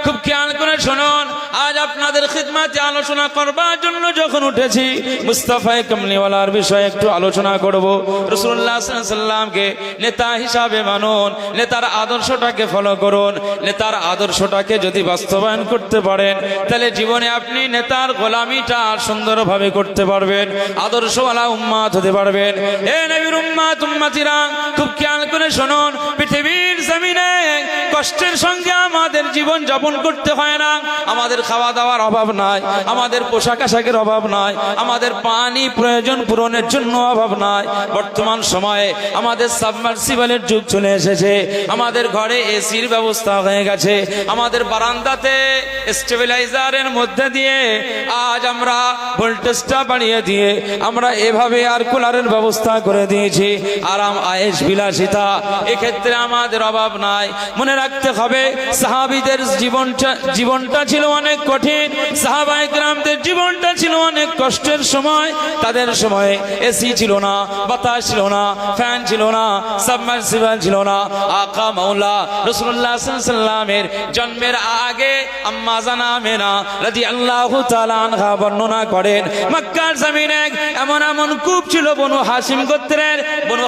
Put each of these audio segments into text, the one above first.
খুব খেয়াল করে শুনুন, আজ আপনাদের খিদমতে আলোচনা করবার জন্য যখন উঠেছি মুস্তাফায়ে কামলিওয়ালার বিষয়ে একটু আলোচনা করব। রাসূলুল্লাহ সাল্লাল্লাহু আলাইহি ওয়াসাল্লামকে নেতা হিসাবে মানুন, নেতার আদর্শটাকে ফলো করুন। নেতার আদর্শটাকে যদি বাস্তবায়ন করতে পারেন তাহলে জীবনে আপনি নেতার গোলামিটা সুন্দরভাবে করতে পারবেন, আদর্শওয়ালা উম্মত হতে পারবেন। হে নবীর উম্মত উম্মতিরা, খুব খেয়াল করে শুনুন, পৃথিবীর জমিনে কষ্টের সঙ্গে আমাদের জীবন যাপন করতে হয় না। আমাদের খাওয়া দাওয়ার অভাব নাই, আমাদের পোশাক আশাকের অভাব নাই, আমাদের পানি প্রয়োজন পূরণের জন্য অভাব নাই। বর্তমান সময়ে আমাদের সাবমার্সিবলের যুগ চলে এসেছে, আমাদের ঘরে এসির ব্যবস্থা হয়ে গেছে, আমাদের বারান্দাতে স্টেবিলাইজারের মধ্যে দিয়ে আজ আমরা ভোল্টেজটা বাড়িয়ে দিয়ে আমরা এভাবে এয়ার কুলারের ব্যবস্থা করে দিয়েছি। আরাম আয়েশ বিলাসিতা, এক্ষেত্রে আমাদের অভাব নাই। মনে রাখতে হবে, সাহাবীদের জীবনটা ছিল অনেক কঠিন, সাহাবায়ে কেরামদের জীবনটা ছিল অনেক কষ্টের সময়। তাদের সময়ে এসি ছিল না, বাতাস ছিল না, ফ্যান ছিল না, সাবমার্সিবল ছিল না। আকা মাওলা রাসূলুল্লাহ সাল্লাল্লাহু আলাইহি ওয়াসাল্লামের জন্মের আগে আম্মা জান আমেনা রাদিয়াল্লাহু তাআলা আনহা বর্ণনা করেন, মক্কার জমিনে এমন এমন কূপ ছিল, বনু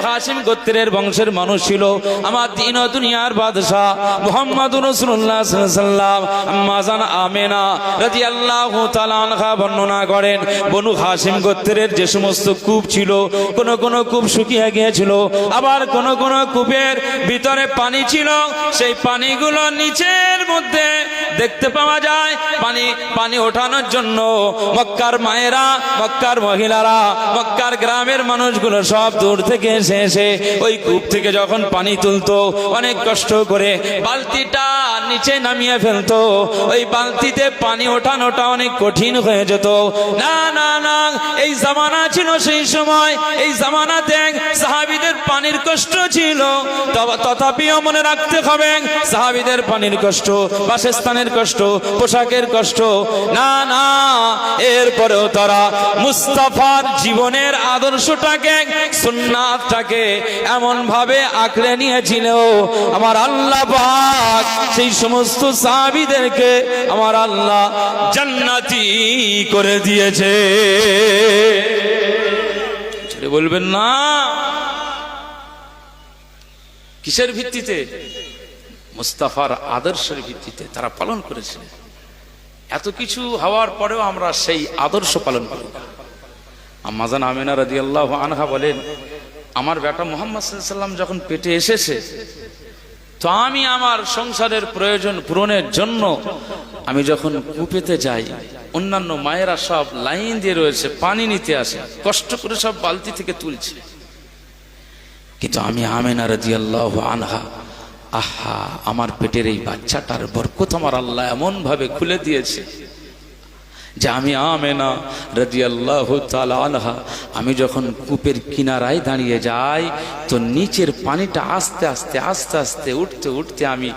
হাশিম গোত্রের বংশের মানুষ ছিল। আমার দিন ও দুনিয়ার বাদশা মুহাম্মদুর রাসূলুল্লাহ সাল্লাল্লাহু আলাইহি ওয়াসাল্লাম আম্মা জান আমেনা রাদিয়াল্লাহু তাআলা আনহা বর্ণনা করেন, বনু হাশিম গোত্রের যে সমস্ত কূপ ছিল, কোন কোন কূপ শুকিয়ে গিয়েছিল, আবার কোন কোন কূপের ভিতরে পানি ছিল, সেই পানিগুলো নিচের মধ্যে দেখতে পাওয়া যায়। পানি ওঠানোর জন্য মক্কার মায়েরা, মক্কার মহিলারা, মক্কার গ্রামের মানুষগুলো সব দূর থেকে এসে ওই কূপ থেকে যখন পানি তুলতো, অনেক কষ্ট করে বালতিটা নিচে নামিয়ে ফেলতো। ওই বালতিতে পানি ওঠানোটা অনেক কঠিন হয়ে যেত। না না না, এই জামানা ছিল সেই সময়, এই জামানাতে সাহাবীদের পানির কষ্ট ছিল। তথাপিও মনে রাখতে হবে, সাহাবীদের পানির কষ্ট, বাসস্থানের কষ্ট, পোশাকের কষ্ট, না না, এরপরেও তারা মুস্তাফার জীবনের আদর্শটাকে, সুন্নাতটাকে এমন ভাবে আঁকড়ে নিয়েছিল, আমার আল্লাহ পাক সেই সমস্ত সাহাবীদেরকে আমার আল্লাহ জান্নাতি করে দিয়েছে। বলবেন না, কিসের ভিত্তিতে? মুস্তাফার আদর্শের ভিত্তিতে তারা পালন করেছিলেন। এত কিছু হওয়ার পরেও আমরা সেই আদর্শ পালন করি না। আম্মা জান আমেনা রাদিয়াল্লাহু আনহা বলেন, আমার বেটা মুহাম্মদ সাল্লাল্লাহু আলাইহি ওয়াসাল্লাম যখন পেটে এসেছে, তো আমি আমার সংসারের প্রয়োজন পূরণের জন্য আমি যখন কূপেতে যাই, অন্যান্য মায়েরা সব লাইন দিয়ে রয়েছে, পানি নিতে আসে, কষ্ট করে সব বালতি থেকে তুলছে, কিন্তু আমি আমেনা রাদিয়াল্লাহু আনহা, আহা, আমার পেটের এই বাচ্চাটার বরকত আমার আল্লাহ এমন ভাবে খুলে দিয়েছে যে আমি আমেনা রাদিয়াল্লাহু তাআলা আনহা, আমি যখন কূপের কিনারায় দাঁড়িয়ে যাই, তো নিচের পানিটা আস্তে আস্তে আস্তে আস্তে উঠতে উঠতে আমি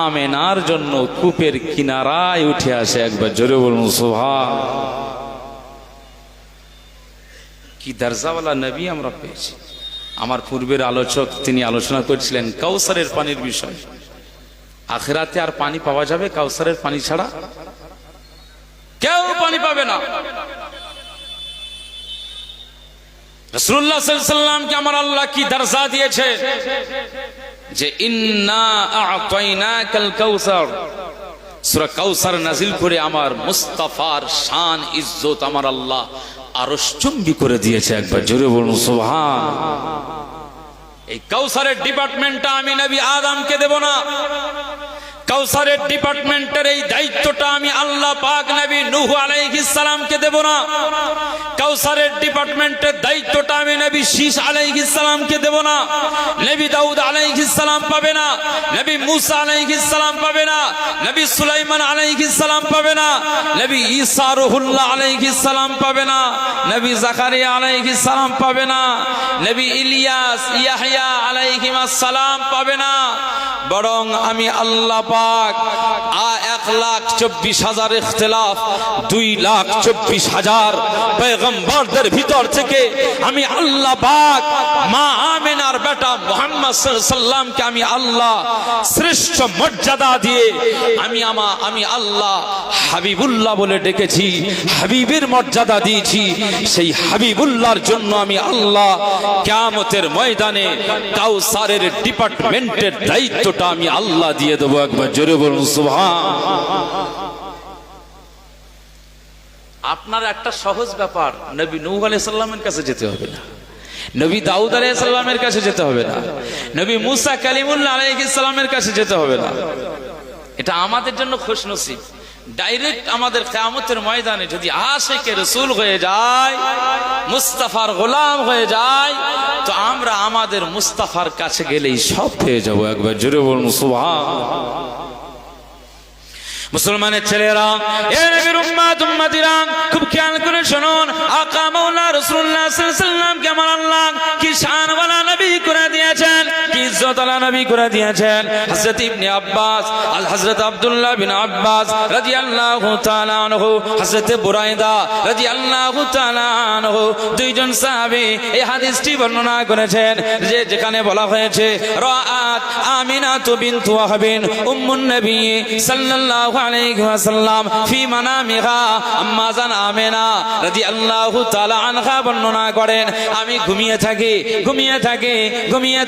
আমেনার জন্য কূপের কিনারায় উঠে আসে। একবার জোরে বলুন সুবহানাল্লাহ। কি দরজাওয়ালা নবী আমরা পেয়েছি। আমার পূর্বের আলোচক তিনি আলোচনা করছিলেন কাউসারের পানির বিষয়। আখিরাতে আর পানি পাওয়া যাবে কাউসারের পানি ছাড়া? কেউ পানি পাবে না। রাসূলুল্লাহ সাল্লাল্লাহু আলাইহি ওয়াসাল্লামকে আমার আল্লাহ কি দরজা দিয়েছে যে ইন্না আ'তাইনাকাল কাউসার, সূরা কাউসার নাজিল করে আমার মুস্তাফার শান ইজ্জত আমার আল্লাহ আরশচুম্বী করে দিয়েছে। একবার জোরে বলুন সুবহানাল্লাহ। এই কাউসারের ডিপার্টমেন্টটা আমি নবী আদমকে দেব না, কাউসারের ডিপার্টমেন্টের এই দায়িত্বটা আমি আল্লাহ পাক নবী নূহ আলাইহিস সালামকে দেব না, কাউসারের ডিপার্টমেন্টের দায়িত্বটা আমি নবী শীস আলাইহিস সালামকে দেব না, নবী দাউদ আলাইহিস সালাম পাবে না, নবী মুসা আলাইহিস সালাম পাবে না, নবী সুলাইমান আলাইহিস সালাম পাবে না, নবী ঈসা রুহুল্লাহ আলাইহিস সালাম পাবে না, নবী জাকারিয়া আলাইহিস সালাম পাবে না, নবী ইলিয়াস ইয়াহইয়া আলাইহিস সালাম পাবে না। বরং আমি আল্লাহ পাক 1,24,000 ইখতিলাফ, 2,24,000 পয়গম্বরদের ভিতর থেকে আমি আল্লাহ পাক মা আমিনার বেটা মুহাম্মদ সাল্লাল্লাহু আলাইহি সাল্লামকে আমি আল্লাহ শ্রেষ্ঠ মর্যাদা দিয়ে আমি আল্লাহ হাবিবুল্লাহ বলে ডেকেছি, হাবিবের মর্যাদা দিয়েছি। সেই হাবিবুল্লাহর জন্য আমি আল্লাহ কিয়ামতের ময়দানে কাউসারের ডিপার্টমেন্টের দায়িত্বটা আমি আল্লাহ দিয়ে দেবো। একবার জোরে বলুন সুবহান। আপনার একটা সহজ ব্যাপার, নবী নূহ আলাইহিস সালামের কাছে যেতে হবে না, নবী দাউদ আলাইহিস সালামের কাছে যেতে হবে না, নবী মুসা কালিমুল্লাহ আলাইহিস সালামের কাছে যেতে হবে না। এটা আমাদের জন্য খুশনসিব। ডাইরেক্ট আমাদের কিয়ামতের ময়দানে যদি আশিকে রাসূল হয়ে যায়, মুস্তাফার গোলাম হয়ে যায়, তো আমরা আমাদের মুস্তাফার কাছে গেলেই সব পেয়ে যাব। একবার জোরে বলুন সুবহান। মুসলমানের ছেলেরা, এ নবীর উম্মতিরা, খুব খেয়াল করে শুনুন, আকা মাওলা রাসূলুল্লাহ সাল্লাল্লাহু আলাইহি সাল্লামকে আমার আল্লাহ কি শানওয়ালা নবী করে দিয়েছেন, কি ইজ্জতওয়ালা নবী করে দিয়েছেন। হযরত ইবনে আব্বাস, হযরত আব্দুল্লাহ বিন আব্বাস রাদিয়াল্লাহু তাআলা আনহু, হযরত বুরাইদা রাদিয়াল্লাহু তাআলা আনহু, দুইজন সাহাবী এই হাদিসটি বর্ণনা করেছেন, যে যেখানে বলা হয়েছে রাআত আমিনাতু বিনতু ওয়াহবিন উম্মুন নবী সাল্লাল্লাহু আলাইহি ওয়াসাল্লাম ফি মানামিহা, আম্মা জান আমিনা রাদিয়াল্লাহু তাআলা আনহা বর্ণনা করেন, আমি ঘুমিয়ে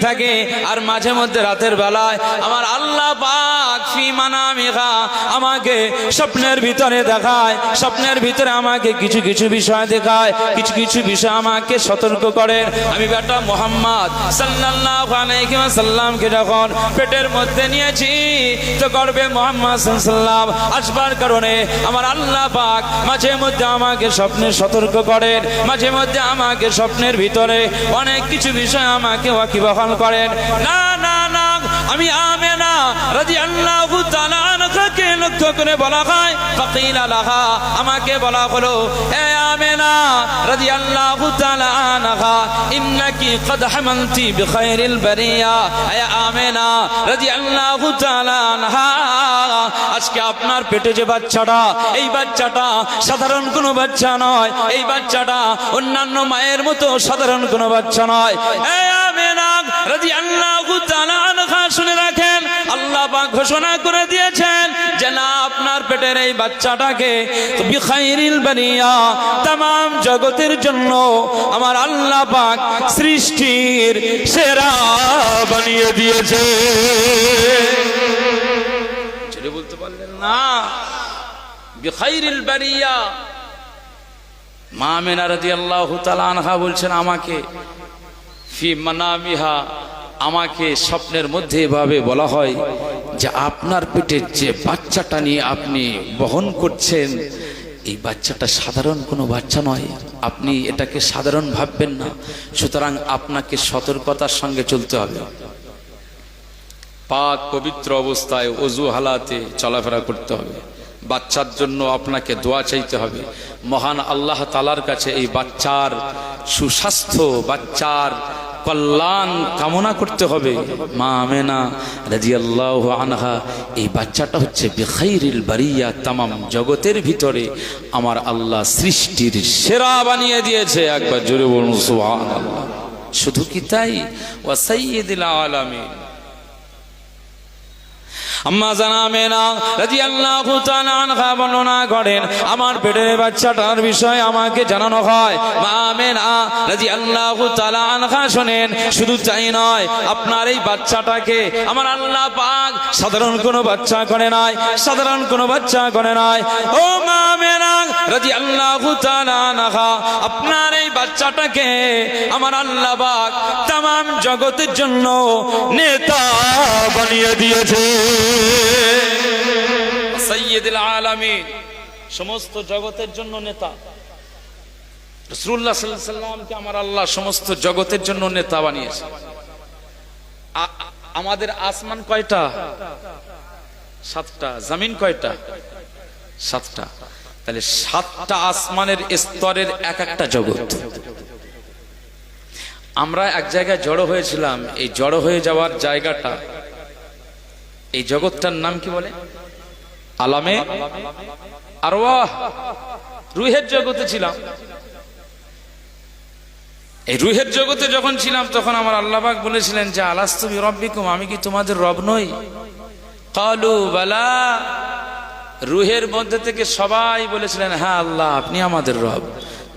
থাকি আর মাঝে মধ্যে রাতের বেলায় আমার আল্লাহ পাক ফি মানামিহা আমাকে স্বপ্নের ভিতরে দেখায়, স্বপ্নের ভিতরে আমাকে কিছু কিছু বিষয় দেখায়, কিছু কিছু বিষয় আমাকে সতর্ক করেন। আমি বেটা মুহাম্মদ সাল্লাল্লাহু আলাইহি ওয়াসাল্লামকে যখন পেটের মধ্যে নিয়েছি, তো গর্ভে মুহাম্মদ সাল্লাল্লাহু আসবার কারণে আমার আল্লাহ পাক মাঝে মধ্যে আমাকে স্বপ্নে সতর্ক করেন, মাঝে মধ্যে আমাকে স্বপ্নের ভিতরে অনেক কিছু বিষয় আমাকে ওয়াকিবহাল করেন। না না না, আমি আমিনা রাদিয়াল্লাহু তাআলা আনহাকে লক্ষ্য করে বলা হয়, ফাকিলা লাহা, আমাকে বলা হলো, হে আমিনা রাদিয়াল্লাহু তাআলা আনহা, ইন্নাকি কদ হামালতি বিখাইরিল বারিয়া, হে আমিনা রাদিয়াল্লাহু তাআলা আনহা, আজকে আপনার পেটে যে বাচ্চাটা, এই বাচ্চাটা সাধারণ কোনো বাচ্চা নয়, এই বাচ্চাটা অন্যান্য মায়ের মতো সাধারণ কোনো বাচ্চা নয়। এই আমিনা রাদিয়াল্লাহু তাআলা আনহা, শুনে রাখেন, আল্লাহ পাক ঘোষণা করে দিয়েছেন যে না, আপনার পেটের এই বাচ্চাটাকে বিখাইরিল বারিয়া, तमाम জগতের জন্য আমার আল্লাহ পাক সৃষ্টির সেরা বানিয়ে দিয়েছে। বলতে পারলেন না, বিখাইরিল বারিয়া। মা আমিনা রাদিয়াল্লাহু তাআলা আনহা বলছেন, আমাকে ফি মানামিহা, আমাকে স্বপ্নের মধ্যে এভাবে বলা হয় যে আপনার পেটের যে বাচ্চাটা নিয়ে আপনি বহন করছেন, এই বাচ্চাটা সাধারণ কোনো বাচ্চা নয়, আপনি এটাকে সাধারণ ভাববেন না, সুতরাং আপনাকে সতর্কতার সঙ্গে চলতে হবে। পাক পবিত্র অবস্থায় ওযু হালাতে চলাফেরা করতে হবে, বাচ্চার জন্য আপনাকে দোয়া চাইতে হবে, মহান আল্লাহ তাআলার কাছে এই বাচ্চার সুস্বাস্থ্য, বাচ্চার কল্যাণ কামনা করতে হবে। মা আমিনা রাদিয়াল্লাহু আনহা, এই বাচ্চাটা হচ্ছে বিখাইরিল বারিয়া, तमाम জগতের ভিতরে আমার আল্লাহ সৃষ্টির সেরা বানিয়ে দিয়েছে। একবার জোরে বলুন সুবহানাল্লাহ। শুধু কি তাই, ওয়া সাইয়্যিদুল আলামিন। আম্মা জান আমিনা রাদিয়াল্লাহু তাআলা আনহা বর্ণনা করেন, আমার পেটের বাচ্চাটার বিষয়ে আমাকে জানানো হয়। মা আমিনা রাদিয়াল্লাহু তাআলা আনহা শুনেন, শুধু তাই নয়, আপনার এই বাচ্চাটাকে আমার আল্লাহ পাক সাধারণ কোনো বাচ্চা করে নাই, সাধারণ কোনো বাচ্চা করে নাই। ও মা আমিনা রাদিয়াল্লাহু তাআলা আনহা, আপনার এই বাচ্চাটাকে আমার আল্লাহ পাক तमाम জগতের জন্য নেতা বানিয়ে দিয়েছে। সাইয়্যিদুল আলামিন, সমস্ত জগতের জন্য নেতা। রাসূলুল্লাহ সাল্লাল্লাহু আলাইহি সাল্লামকে আমার আল্লাহ সমস্ত জগতের জন্য নেতা বানিয়েছে। আমাদের আসমান কয়টা? 7টা। জমিন কয়টা? 7টা। তাহলে 7টা আসমানের স্তরের এক একটা জগৎ। আমরা এক জায়গায় জড়ো হয়েছিলাম, এই জড়ো হয়ে যাওয়ার জায়গাটা, এই জগৎটার নাম কি বলে? আলামে আরওয়াহ, রুহের জগতে ছিলাম। এই রুহের জগতে যখন ছিলাম তখন আমার আল্লাহ পাক বলেছিলেন যে আলাস্তু বিরব্বিকুম, আমি কি তোমাদের রব নই? ক্বালু বালা, রুহের মধ্যে থেকে সবাই বলেছিলেন হ্যাঁ আল্লাহ আপনি আমাদের রব।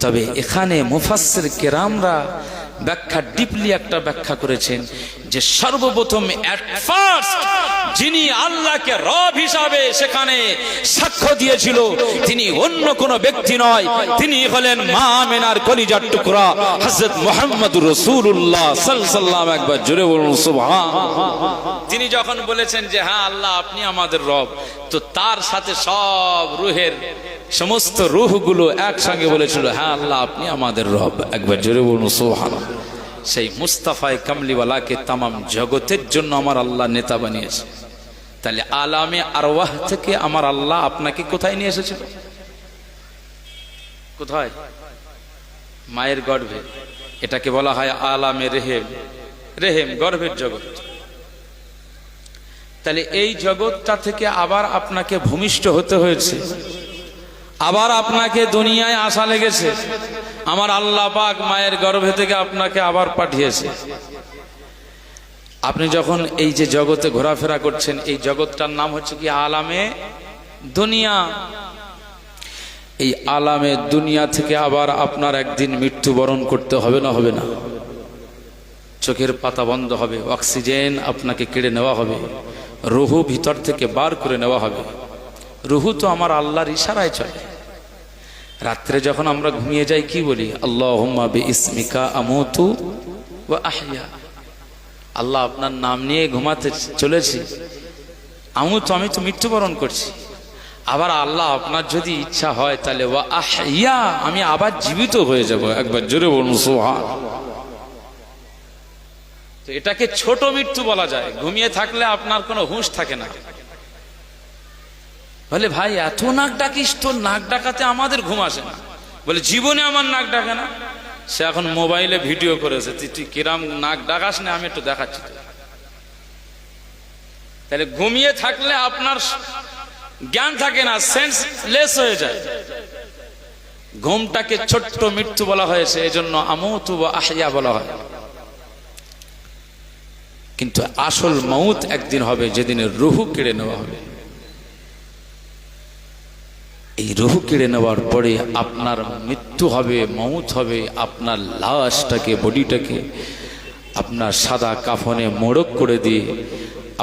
তবে এখানে মুফাসসির কেরামরা ব্যাখ্যা ডিপলি একটা ব্যাখ্যা করেছেন যে সর্বপ্রথম এট ফার্স্ট যিনি আল্লাহকে রব হিসাবে সেখানে সাক্ষ্য দিয়েছিল তিনি অন্য কোনো ব্যক্তি নয়, তিনি হলেন মা আমিনার কলিজার টুকরা হযরত মুহাম্মদুর রাসূলুল্লাহ সাল্লাল্লাহু আলাইহি ওয়াসাল্লাম। একবার জোরে বলুন সুবহানাল্লাহ। তিনি যখন বলেছেন যে হ্যাঁ আল্লাহ আপনি আমাদের রব, তো তার সাথে সব রুহের সমস্ত রূহগুলো একসঙ্গে বলেছিল হ্যাঁ আল্লাহ আপনি আমাদের রব। একবার জোরে বলুন সুবহানাল্লাহ। সেই মুস্তাফায়ে কামলিওয়ালাকে তামাম জগতের জন্য আমার আল্লাহ নেতা বানিয়েছে। তাহলে আলামে আরওয়াহ থেকে আমার আল্লাহ আপনাকে কোথায় নিয়ে এসেছিল? কোথায়? মায়ের গর্ভে। এটাকে বলা হয় আলামে রেহেম। রেহেম গর্ভের জগৎ। তাহলে এই জগৎটা থেকে আবার আপনাকে ভূমিষ্ঠ হতে হয়েছে, আবার আপনাকে দুনিয়ায় আসা লেগেছে। আমার আল্লাহ পাক মায়ের গর্ভে থেকে আপনাকে আবার পাঠিয়েছে। আপনি যখন এই যে জগতে ঘোরাফেরা করছেন, এই জগৎটার নাম হচ্ছে কি আলামে দুনিয়া। এই আলামে দুনিয়া থেকে আবার আপনার একদিন মৃত্যুবরণ করতে হবে না? হবে না? চোখের পাতা বন্ধ হবে, অক্সিজেন আপনাকে কেড়ে নেওয়া হবে, রুহু ভিতর থেকে বার করে নেওয়া হবে। রুহু তো আমার আল্লাহর ইশারায় চলে। রাত্রে যখন আমরা ঘুমিয়ে যাই কি বলি? আল্লাহুম্মা বিইসমিকা আমুতু ওয়া আহইয়া। আল্লাহ আপনার নাম নিয়ে ঘুমাতে চলেছি, আমি তো মৃত্যুবরণ করছি। আবার আল্লাহ আপনার যদি ইচ্ছা হয় তাহলে ওয়া আহইয়া, আমি আবার জীবিত হয়ে যাব। একবার জোরে বলুন সুবহানাল্লাহ। তো এটাকে ছোট মৃত্যু বলা যায়। ঘুমিয়ে থাকলে আপনার কোনো হুঁশ থাকে না। বলে ভাই এত নাক ডাকিস, তোর নাক ডাকাতে আমাদের ঘুম আসে না। বলে জীবনে আমার নাক ডাকে না। সে এখন মোবাইলে ভিডিও করেছে, তুই কিরাম নাক ডাকাস না, আমি একটু দেখাচ্ছি। তাহলে ঘুমিয়ে থাকলে আপনার জ্ঞান থাকে না, সেন্স লেস হয়ে যায়। ঘুমটাকে ছোট্ট মৃত্যু বলা হয়েছে, এজন্য আমুতু ওয়া আহইয়া বলা হয়। কিন্তু আসল মউত একদিন হবে, যেদিন রূহ কেড়ে নেওয়া হবে। এই রূহ কেড়ে নেওয়ার পরে আপনার মৃত্যু হবে, মউত হবে। আপনার লাশটাকে, বডিটাকে আপনার সাদা কাফনে মোড়ক করে দিয়ে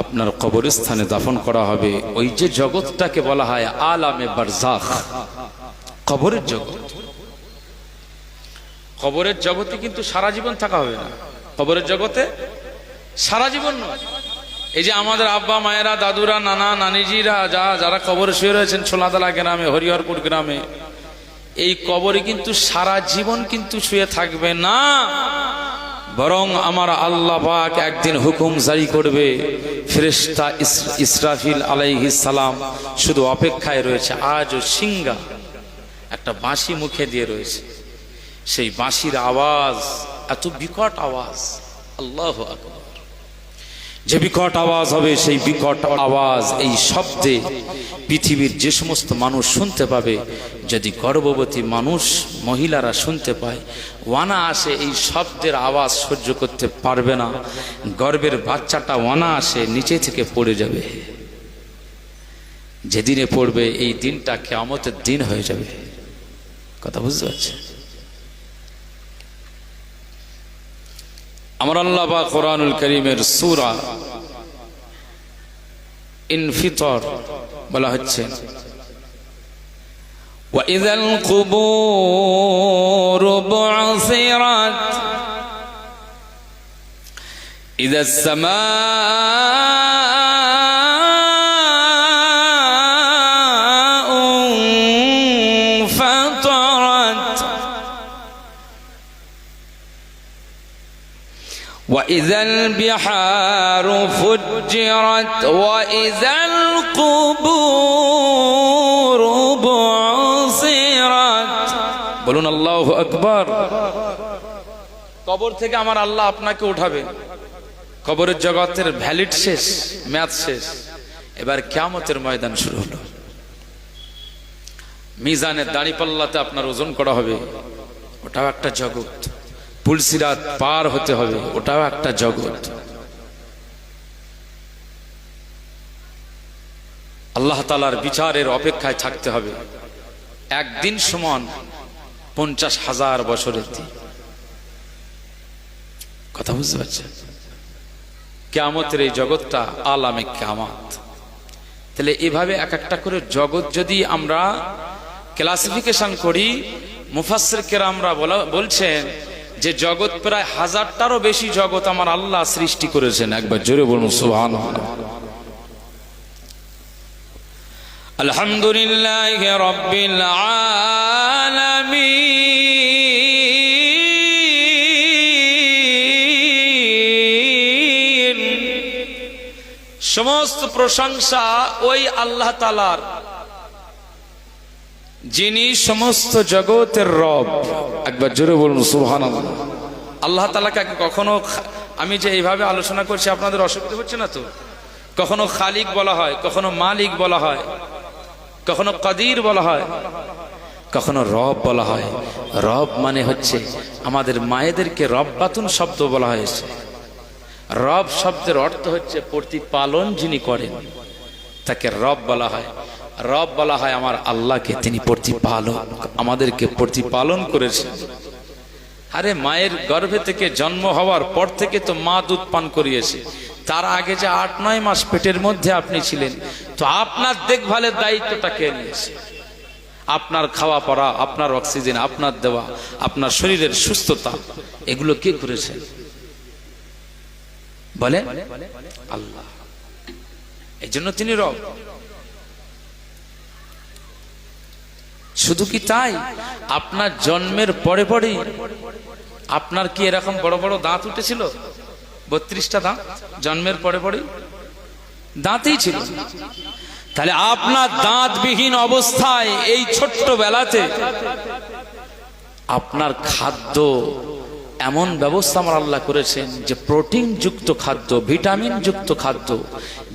আপনার কবরস্থানে দাফন করা হবে। ওই যে জগৎটাকে বলা হয় আলামে বারজাখ, কবরের জগৎ। কবরের জগতে কিন্তু সারা জীবন থাকা হবে না। কবরের জগতে সারা জীবন নয়। এই যে আমাদের আব্বা মায়েরা, দাদুরা, নানা নানিজিরা যারা কবরে শুয়ে রয়েছেন ছোলাতলা গ্রামে, হরিহরপুর গ্রামে, এই কবরে কিন্তু সারা জীবন কিন্তু শুয়ে থাকবে না। বরং আমার আল্লাহ পাক একদিন হুকুম জারি করবে। ফেরেশতা ইসরাফিল আলাইহিস সালাম শুধু অপেক্ষায় রয়েছে। আজও সিংহা একটা বাঁশি মুখে দিয়ে রয়েছে। সেই বাঁশির আওয়াজ এত বিকট আওয়াজ, আল্লাহু আকবার। যে বিকট আওয়াজ হবে, সেই বিকট আওয়াজ, এই শব্দে পৃথিবীর যে সমস্ত মানুষ শুনতে পাবে, যদি গর্ভবতী মানুষ মহিলারা শুনতে পায়, ওয়ানা আসে, এই শব্দের আওয়াজ সহ্য করতে পারবে না। গর্ভের বাচ্চাটা ওয়ানা আসে নিচে থেকে পড়ে যাবে। যেদিনে পড়বে এই দিনটা কিয়ামতের দিন হয়ে যাবে। কথা বুঝতে পারছেন? আমার আল্লাহ পাক কোরআনুল কারীমের সূরা ইনফিতর বলা হচ্ছে ওয়া ইযাল কুবুর বু'সিরাত ইযাস সামাউ ফাতারাত وإذا البحار فجرت وإذا القبور بعثرت বলুন আল্লাহু আকবার। কবর থেকে আমার আল্লাহ আপনাকে উঠাবে। কবরের জগতের ভ্যালিড শেষ, ম্যাচ শেষ। এবার কিয়ামতের ময়দান শুরু হলো। মিজানের দাঁড়িপাল্লাতে আপনার ওজন করা হবে, ওটাও একটা জগৎ। পুলসিরাত পার হতে হবে, ওটাও একটা জগৎ। আল্লাহ তাআলার বিচারের অপেক্ষায় থাকতে হবে। একদিন সমান 50,000 বছরের দিন। কথা বুঝতে পারছেন? কিয়ামতের এই জগৎটা আলামে কিয়ামত। তাহলে এভাবে এক একটা করে জগৎ যদি আমরা ক্লাসিফিকেশন করি, মুফাসসির কেরামরা বলছেন যে জগৎ প্রায় 1000টারও বেশি জগৎ আমার আল্লাহ সৃষ্টি করেছেন। একবার জোরে বলুন সুবহানাল্লাহ। আলহামদুলিল্লাহি রাব্বিল আলামিন। সমস্ত প্রশংসা ওই আল্লাহ তাআলার, যিনি সমস্ত জগতের রব। একবার জোরে বলুন সুবহানাল্লাহ। আল্লাহ তাআলাকে কখনো, আমি যে এইভাবে আলোচনা করছি আপনাদের অসুবিধা হচ্ছে না তো? কখনো খালিক বলা হয়, কখনো মালিক বলা হয়, কখনো কাদির বলা হয়, কখনো রব বলা হয়। রব মানে হচ্ছে আমাদের মায়েদেরকে রব্বাতুন শব্দ বলা হয়েছে। রব শব্দের অর্থ হচ্ছে প্রতিপালন যিনি করেন, তাকে রব বলা হয়। রব বলা হয় আমার আল্লাহকে, তিনি প্রতিপালক, আমাদেরকে প্রতিপালন করেছেন। আরে মায়ের গর্ভে থেকে জন্ম হওয়ার পর থেকে তো মা দুধ পান করিয়েছে, তার আগে যে 8-9 মাস পেটের মধ্যে আপনি ছিলেন, তো আপনার দেখভালের দায়িত্বটা কে নিয়েছে? আপনার খাওয়া পড়া, আপনার অক্সিজেন, আপনার দেওয়া, আপনার শরীরের সুস্থতা, এগুলো কে করেছে বলে? আল্লাহ। এই জন্য তিনি রব। শুধু কি তাই, আপনার জন্মের পরে পরেই আপনার কি এরকম বড় বড় দাঁত উঠেছিল? 32টা দাঁত জন্মের পরে পরেই দাঁতই ছিল। তাহলে আপনার দাঁতবিহীন অবস্থায় এই ছোট্ট বেলাতে আপনার খাদ্য এমন ব্যবস্থা আমার আল্লাহ করেছেন যে প্রোটিন যুক্ত খাদ্য, ভিটামিন যুক্ত খাদ্য,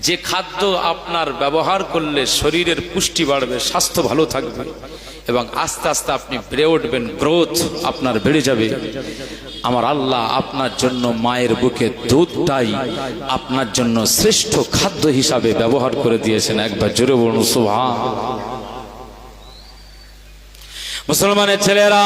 যে খাদ্য আপনার ব্যবহার করলে শরীরের পুষ্টি বাড়বে, স্বাস্থ্য ভালো থাকবে এবং আস্তে আস্তে আপনি বেড়ে উঠবেন, গ্রোথ আপনার বেড়ে যাবে। আমার আল্লাহ আপনার জন্য মায়ের বুকে দুধটাই আপনার জন্য শ্রেষ্ঠ খাদ্য হিসাবে ব্যবহার করে দিয়েছেন। একবার জোরে বলুন সুবহানাল্লাহ। মুসলমানের ছেলেরা,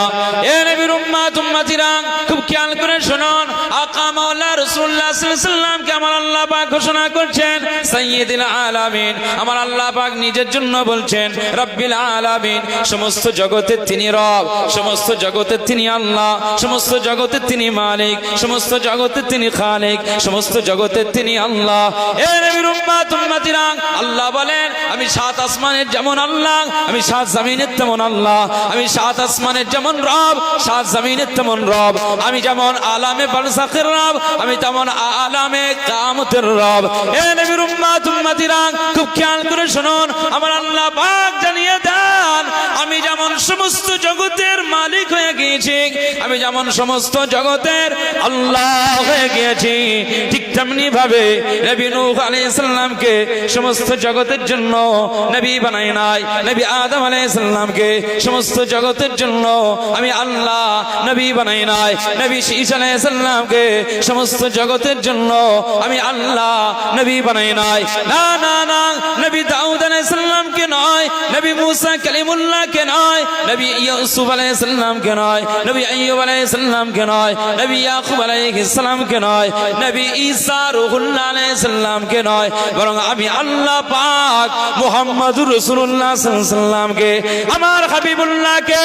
এ নবীর উম্মত উম্মতিরা, খুব খেয়াল করে শুনুন। আকা মাওলা রাসূলুল্লাহ সাল্লাল্লাহু আলাইহি ওয়াসাল্লামকে আমার আল্লাহ পাক ঘোষণা করছেন সাইয়্যিদুল আলামিন। আমার আল্লাহ পাক নিজের জন্য বলছেন রব্বিল আলামিন। সমস্ত জগতের তিনি রব, সমস্ত জগতের তিনি আল্লাহ, সমস্ত জগতের তিনি মালিক, সমস্ত জগতের তিনি খালিক, সমস্ত জগতের তিনি আল্লাহ। এ নবীর উম্মত উম্মতিরা, আল্লাহ বলেন আমি 7 আসমানের যেমন আল্লাহ, আমি 7 জমিনের তেমন আল্লাহ। আমি 7 আসমানের যেমন রব, 7 জমিনের তেমন রব। আমি যেমন আলামে বারযাখের রব, আমি তেমন আলামে কিয়ামতের রব। এ নবীর উম্মত উম্মতিরা, খুব খেয়াল করে শুনুন। আমার আল্লাহ পাক জানিয়ে দেন আমি যেমন সমস্ত জগতের মালিক হয়ে গিয়েছি, আমি যেমন সমস্ত জগতের আল্লাহ হয়ে গিয়েছি, ঠিক তেমনি ভাবে নবী নূহ আলাইহিস সালামকে সমস্ত জগতের জন্য নবী বানাই নাই। নবী আদম আলাইহিস সালামকে সমস্ত জগতের জন্য আমি আল্লাহ নবী বানাই নাই। নবী ঈসা আলাইহিস সালামকে সমস্ত জগতের জন্য আমি আল্লাহ নবী বানাই নাই। না না না, নবী দাউদ আলাইহিস সালামকে নয়, নবী মুসা কালিমুল্লাহকে নয়, নবী ইউসুফ আলাইহিস সালামকে নয়, নবী আইয়ুব আলাইহিস সালামকে নয়, নবী ইয়াকুব আলাইহিস সালামকে নয়, নবী ঈসা রূহুল্লাহ আলাইহিস সালামকে নয়, বরং আমি আল্লাহ পাক মুহাম্মদুর রাসূলুল্লাহ সাল্লাল্লাহু আলাইহি ওয়াসাল্লামকে, আমার হাবিবুল্লাহকে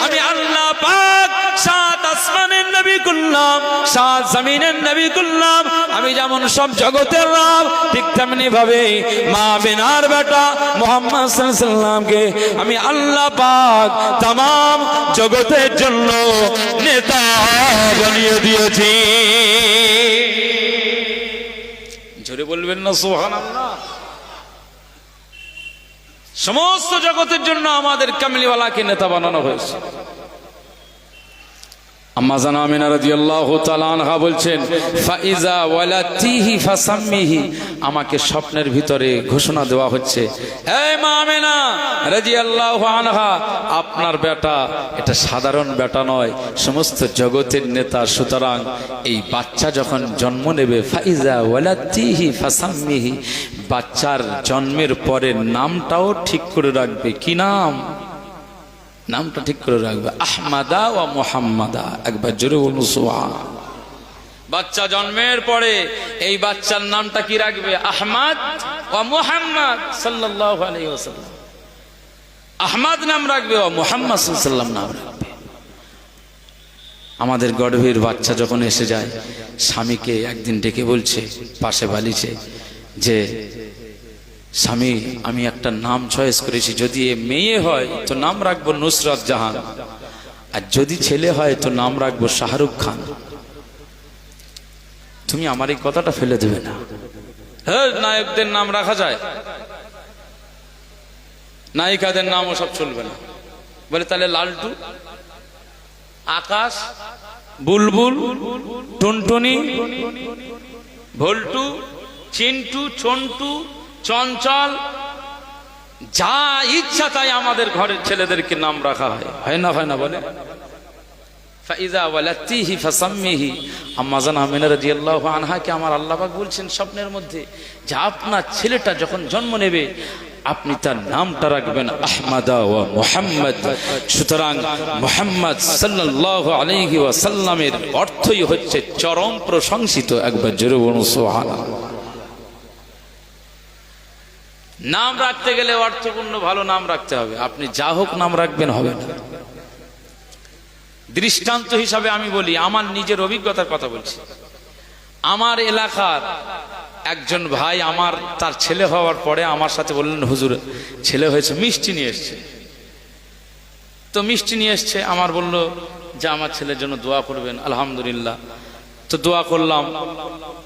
আমি আল্লাহ পাক 7 আসমানের নবী করলাম, 7 জমিনের নবী করলাম। আমি যেমন সব জগতের রব, ঠিক তেমনি ভাবে মা বিনার বেটা মুহাম্মদ সাল্লাল্লাহু আলাইহি ওয়াসাল্লামকে আমি আল্লাহ পাক तमाम জগতের জন্য নেতা বানিয়ে দিয়েছি। জোরে বলবেন না সুবহানাল্লাহ। সমস্ত জগতের জন্য আমাদের কামলিওয়ালাকে নেতা বানানো হয়েছে। আম্মা জান আমিনা রাদিয়াল্লাহু তাআলা আনহা বলছেন, ফাইজা ওয়ালাতিহি ফাসাম্মিহি, আমাকে স্বপ্নের ভিতরে ঘোষণা দেওয়া হচ্ছে, এই মা আমিনা রাদিয়াল্লাহু আনহা, আপনার বেটা এটা সাধারণ বেটা নয়, সমস্ত জগতের নেতা, সুতরাং এই বাচ্চা যখন জন্ম নেবে, ফাইজা ওয়ালাতিহি ফাসাম্মিহি, বাচ্চার জন্মের পরে নামটাও ঠিক করে রাখবে। কি নাম? নামটা ঠিক করে রাখবে, আহমাদা ওয়া মুহাম্মাদা। একবার জোরে বলুন সুবহান। বাচ্চা জন্মের পরে এই বাচ্চার নামটা কি রাখবে? আহমদ ওয়া মুহাম্মদ সাল্লাল্লাহু আলাইহি ওয়াসাল্লাম। আহমদ নাম রাখবে ওয়া মুহাম্মদ সাল্লাল্লাহু আলাইহি ওয়াসাল্লাম নাম রাখবে। আমাদের গর্ভের বাচ্চা যখন এসে যায়, স্বামীকে একদিন ডেকে বলছে পাশে বালিছে যে, স্বামী আমি একটা নাম চয়েস করেছি, যদি এ মেয়ে হয় তো নাম রাখবো নুসরাত জাহান, আর যদি ছেলে হয় তো নাম রাখবো শাহরুখ খান। তুমি আমার এই কথাটা ফেলে দেবে না। হ্যাঁ, নায়কদের নাম রাখা যায়, নায়িকাদের নাম ওসব চলবে না। বলে তাহলে লালটু, আকাশ, বুলবুল, টুনটুনি, ভল্টু, চিন্টু, চন্টু, চঞ্চল, যা ইচ্ছা তাই আমাদের ঘরের ছেলেদেরকে নাম রাখা হয়। হয় না? হয় না? বলে ফাইজা ওয়ালাতিহি ফাসাম্মিহি। আম্মা জান আমিনা রাদিয়াল্লাহু আনহাকে আমার আল্লাহ পাক বলছেন স্বপ্নের মধ্যে যে, আপনার ছেলেটা যখন জন্ম নেবে আপনি তার নামটা রাখবেন আহমাদা ওয়া মুহাম্মদ। সুতরাং মুহাম্মদ সাল্লাল্লাহু আলাইহি ওয়াসাল্লামের অর্থই হচ্ছে চরম প্রশংসিত। একবার জোরে বলুন সুবহানাল্লাহ। নাম রাখতে গেলে অর্থপূর্ণ ভালো নাম রাখতে হবে। আপনি যা হোক নাম রাখবেন হবে না। দৃষ্টান্ত হিসাবে আমি বলি, আমার নিজের অভিজ্ঞতার কথা বলছি। আমার এলাকার একজন ভাই তার ছেলে হওয়ার পরে আমার সাথে বললেন, হুজুর ছেলে হয়েছে, মিষ্টি নিয়ে এসছে। তো মিষ্টি নিয়ে এসছে, আমার বলল যে আমার ছেলের জন্য দোয়া করবেন। আলহামদুলিল্লাহ, তো দোয়া করলাম।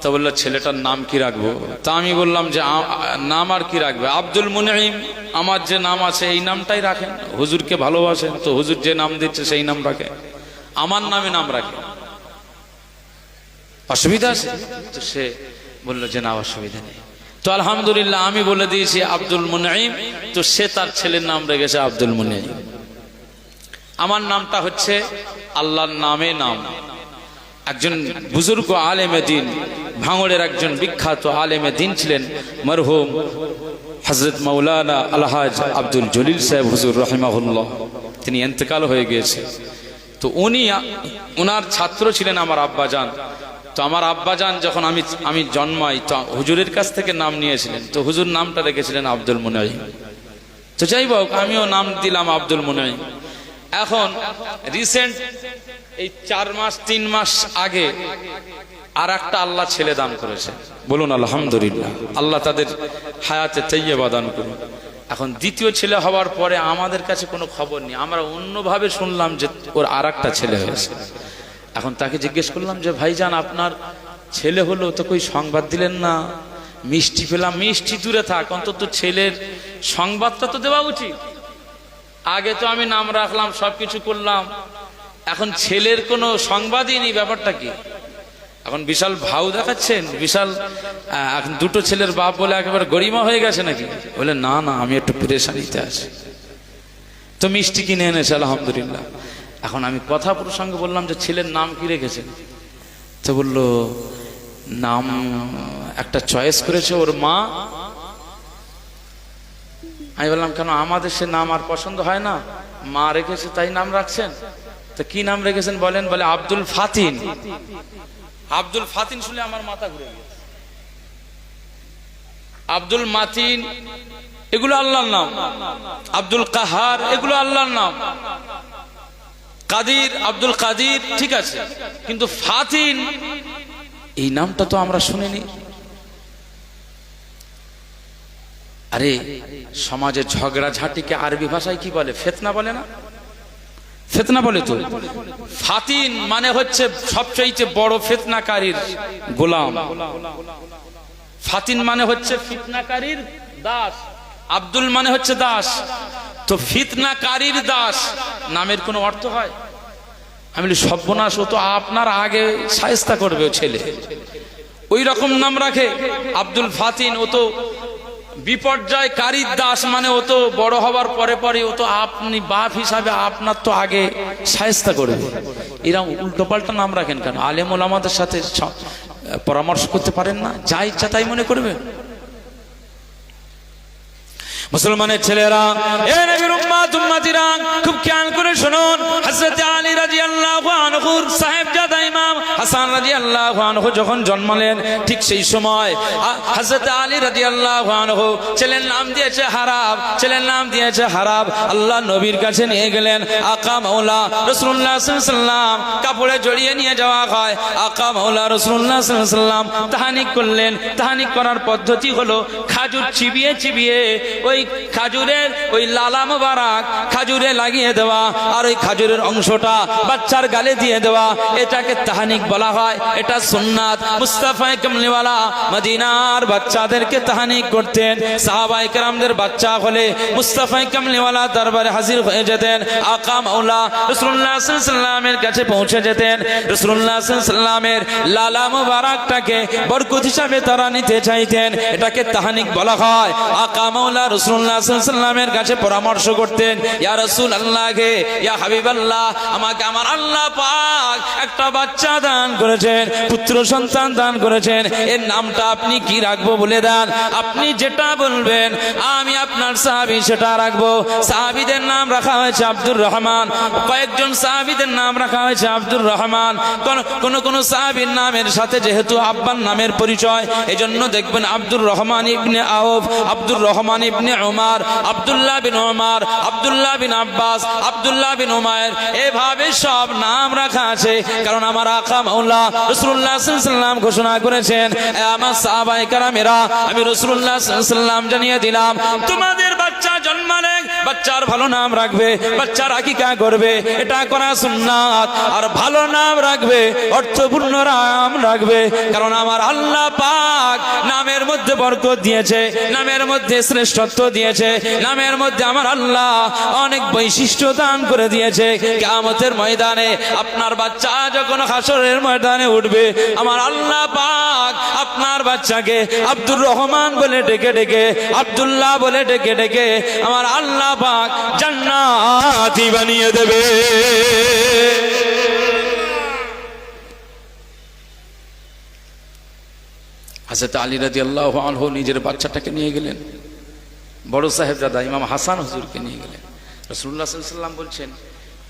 তো বললো ছেলেটার নাম কি রাখবো? তা আমি বললাম যে নাম আর কি রাখবে? আব্দুল মুনঈম, আমার যে নাম আছে এই নামটাই রাখেন, হুজুরকে ভালোবাসেন তো হুজুর যে নাম দিচ্ছে সেই নাম রাখে, আমার নামে নাম রাখে, অসুবিধা আছে? তো সে বললো যে না, অসুবিধা নেই। তো আলহামদুলিল্লাহ আমি বলে দিয়েছি আব্দুল মুনঈম, তো সে তার ছেলের নাম রেখেছে আব্দুল মুনঈম। আমার নামটা হচ্ছে আল্লাহর নামে নাম। একজন বুজুর্গ আলেমে দ্বীন, ভাঙড়ের একজন বিখ্যাত আলেমে দ্বীন ছিলেন মরহুম হযরত মাওলানা আলহাজ আব্দুল জলিল সাহেব হুজুর রাহিমাহুল্লাহ। তিনি ইন্তেকাল হয়ে গিয়েছে। তো ওনার ছাত্র ছিলেন আমার আব্বাজান। তো আমার আব্বাজান যখন আমি জন্মাই, তো হুজুরের কাছ থেকে নাম নিয়েছিলেন। তো হুজুর নামটা রেখেছিলেন আব্দুল মুনঈম। তো যাই হোক, আমিও নাম দিলাম আব্দুল মুনঈম। এখন রিসেন্ট এই 4 মাস 3 মাস আগে আর একটা আল্লাহ ছেলে দান করেছে, বলুন আলহামদুলিল্লাহ। আল্লাহ তাদের হায়াতে তাইয়্যিবা দান করুন। এখন দ্বিতীয় ছেলে হওয়ার পরে আমাদের কাছে কোনো খবর নেই, আমরা অন্যভাবে শুনলাম যে ওর আর একটা ছেলে হয়েছে। এখন তাকে জিজ্ঞেস করলাম যে ভাইজান আপনার ছেলে হলো, তো কই সংবাদ দিলেন না? মিষ্টি পেলাম। মিষ্টি দূরে থাক, অন্তত ছেলের সংবাদটা তো দেওয়া উচিত। আগে তো আমি নাম রাখলাম, সবকিছু করলাম, এখন ছেলের কোনো সংবাদই নেই। ব্যাপারটা কি? এখন বিশাল ভাও দেখাচ্ছেন, বিশাল এখন দুটো ছেলের বাপ বলে একেবারে গরিমা হয়ে গেছে নাকি? বলে না না, আমি একটু পেরেশানিতে আছি। তো মিষ্টি কিনে এনেছে আলহামদুলিল্লাহ। এখন আমি কথা প্রসঙ্গে বললাম যে ছেলের নাম কি রেখেছেন? তো বললো নাম একটা চয়েস করেছে ওর মা। আমি বললাম কেন, আমাদের সে নাম আর পছন্দ হয় না, মা রেখেছে তাই নাম রাখছেন। তো কি নাম রেখেছেন বলেন? বলে আব্দুল ফাতিন। আব্দুল ফাতিন শুনে আমার মাথা ঘুরে গেছে। আব্দুল মাতিন এগুলো আল্লাহর নাম, আব্দুল কাহার এগুলো আল্লাহর নাম, কাদির, আব্দুল কাদির ঠিক আছে, কিন্তু ফাতিন এই নামটা তো আমরা শুনিনি। আরে সমাজে ঝগড়া ঝাঁটিকে আরবি ভাষায় কি বলে? ফিতনা বলে না? ফিতনা বলে তো। ফাতিন মানে হচ্ছে সবচেয়ে বড় ফিতনাকারীর গোলাম। ফাতিন মানে হচ্ছে ফিতনাকারীর দাস, আব্দুল মানে হচ্ছে দাস। তো ফিতনাকারীর দাস নামের কোনো অর্থ হয়? আমি বলি সর্বনাশ, ও তো আপনার আগে শায়েস্তা করবে ও ছেলে, ওই রকম নাম রাখে আব্দুল ফাতিন, ও তো বিপর্যয়কারীর দাস, মানে ও তো বড় হবার পরে পরে ও তো আপনি বাপ হিসাবে আপনার তো আগে শায়েস্তা করবে। এরকম উল্টো পাল্টা নাম রাখেন কেন? আলেম ওলামাদের সাথে পরামর্শ করতে পারেন না? যা ইচ্ছা তাই মনে করবে। মুসলমানের ছেলেরা, এ নবীর উম্মত উম্মতিরা, খুব খেয়াল করে শুনুন। হযরত আলী রাদিয়াল্লাহু আনহু সাহেবজাদা ইমাম হাসান রাদিয়াল্লাহু আনহু যখন জন্মালেন, ঠিক সেই সময় হযরত আলী রাদিয়াল্লাহু আনহু ছেলের নাম দিয়েছে হারাব, ছেলের নাম দিয়েছে হারাব। আল্লাহ নবীর কাছে নিয়ে গেলেন। আকা মাওলা রাসূলুল্লাহ সাল্লাল্লাহু আলাইহি ওয়াসাল্লাম কাপড়ে জড়িয়ে নিয়ে যাওয়া হয়। আকা মাওলা রাসূলুল্লাহ সাল্লাল্লাহু আলাইহি ওয়াসাল্লাম তাহনিক করলেন। তাহনিক করার পদ্ধতি হলো খাজুর চিবিয়ে চিবিয়ে ওই খাজুরের ওই লালা মোবারক খাজুরে লাগিয়ে দেওয়া, আর ওই খাজুরের অংশটা বাচ্চার গালে দিয়ে দেওয়া, এটাকে তাহনিক বলা হয়। এটা সুন্নাত। মুস্তাফা কামলিওয়ালা মদিনার বাচ্চাদেরকে তাহনিক করতেন। সাহাবায়ে কেরামদের বাচ্চা হলে মুস্তাফা কামলিওয়ালা দরবারে হাজির হয়ে যেতেন। আকা মাওলা রাসূলুল্লাহ সাল্লাল্লাহু আলাইহি ওয়াসাল্লামের কাছে পৌঁছে যেতেন। রাসূলুল্লাহ সাল্লাল্লাহু আলাইহি ওয়াসাল্লামের লালা মোবারকটাকে বরকত হিসাবে তারা নিতে চাইতেন, এটাকে তাহনিক বলা হয়। আকা মাওলা রাসূলুল্লাহ সাল্লাল্লাহু আলাইহি ওয়াসাল্লামের কাছে পরামর্শ করতেন, ইয়া রাসূলুল্লাহ গে, ইয়া হাবিবাল্লাহ, আমাকে আমার আল্লাহ পাক একটা বাচ্চা দান করেছেন, পুত্র সন্তান দান করেছেন, এর নামটা আপনি কি রাখবো বলে দেন। আপনি যেটা বলবেন আমি আপনার সাহাবী সেটা রাখবো। সাহাবীদের নাম রাখা হয়েছে আব্দুর রহমান, কয়েকজন সাহাবীদের নাম রাখা হয়েছে আব্দুর রহমান। কোন সাহাবীর নামের সাথে যেহেতু আব্বার নামের পরিচয়, এজন্য দেখবেন আব্দুর রহমান ইবনে আউফ, আব্দুর রহমান ইবনে উমর, আব্দুল্লাহ বিন উমর, আব্দুল্লাহ বিন আব্বাস, আব্দুল্লাহ বিন উমায়ের, এভাবে সব নাম রাখা আছে। কারণ আমার আকা মাওলা রাসূলুল্লাহ সাল্লাল্লাহু আলাইহি ওয়াসাল্লাম ঘোষণা করেছেন, আমার সাহাবায়ে কেরামেরা, আমি রাসূলুল্লাহ সাল্লাল্লাহু আলাইহি ওয়াসাল্লাম জানিয়ে দিলাম, তোমাদের বাচ্চা জন্মালে বাচ্চার ভালো নাম রাখবে, বাচ্চার আকিকা করবে, এটা করা সুন্নাত। আর ভালো নাম রাখবে, অর্থপূর্ণ নাম রাখবে। কারণ আমার আল্লাহ পাক নামের মধ্যে বরকত দিয়েছে, নামের মধ্যে শ্রেষ্ঠত্ব দিয়েছে, নামের মধ্যে আমার আল্লাহ অনেক বৈশিষ্ট্য দান করে দিয়েছে। কিয়ামতের ময়দানে আপনার বাচ্চা যখন হাসরের ময়দানে উঠবে, আমার আল্লাহ পাক আপনার বাচ্চাকে আব্দুর রহমান বলে ডেকে ডেকে, আব্দুল্লাহ বলে ডেকে ডেকে আমার আল্লাহ পাক জান্নাতি বানিয়ে দেবে। হযরত আলী রাদিয়াল্লাহু আনহু নিজের বাচ্চাটাকে নিয়ে গেলেন, বড় সাহেবজাদা ইমাম হাসান হুজুরকে নিয়ে গেলেন। রাসূলুল্লাহ সাল্লাল্লাহু আলাইহি ওয়াসাল্লাম বলছেন,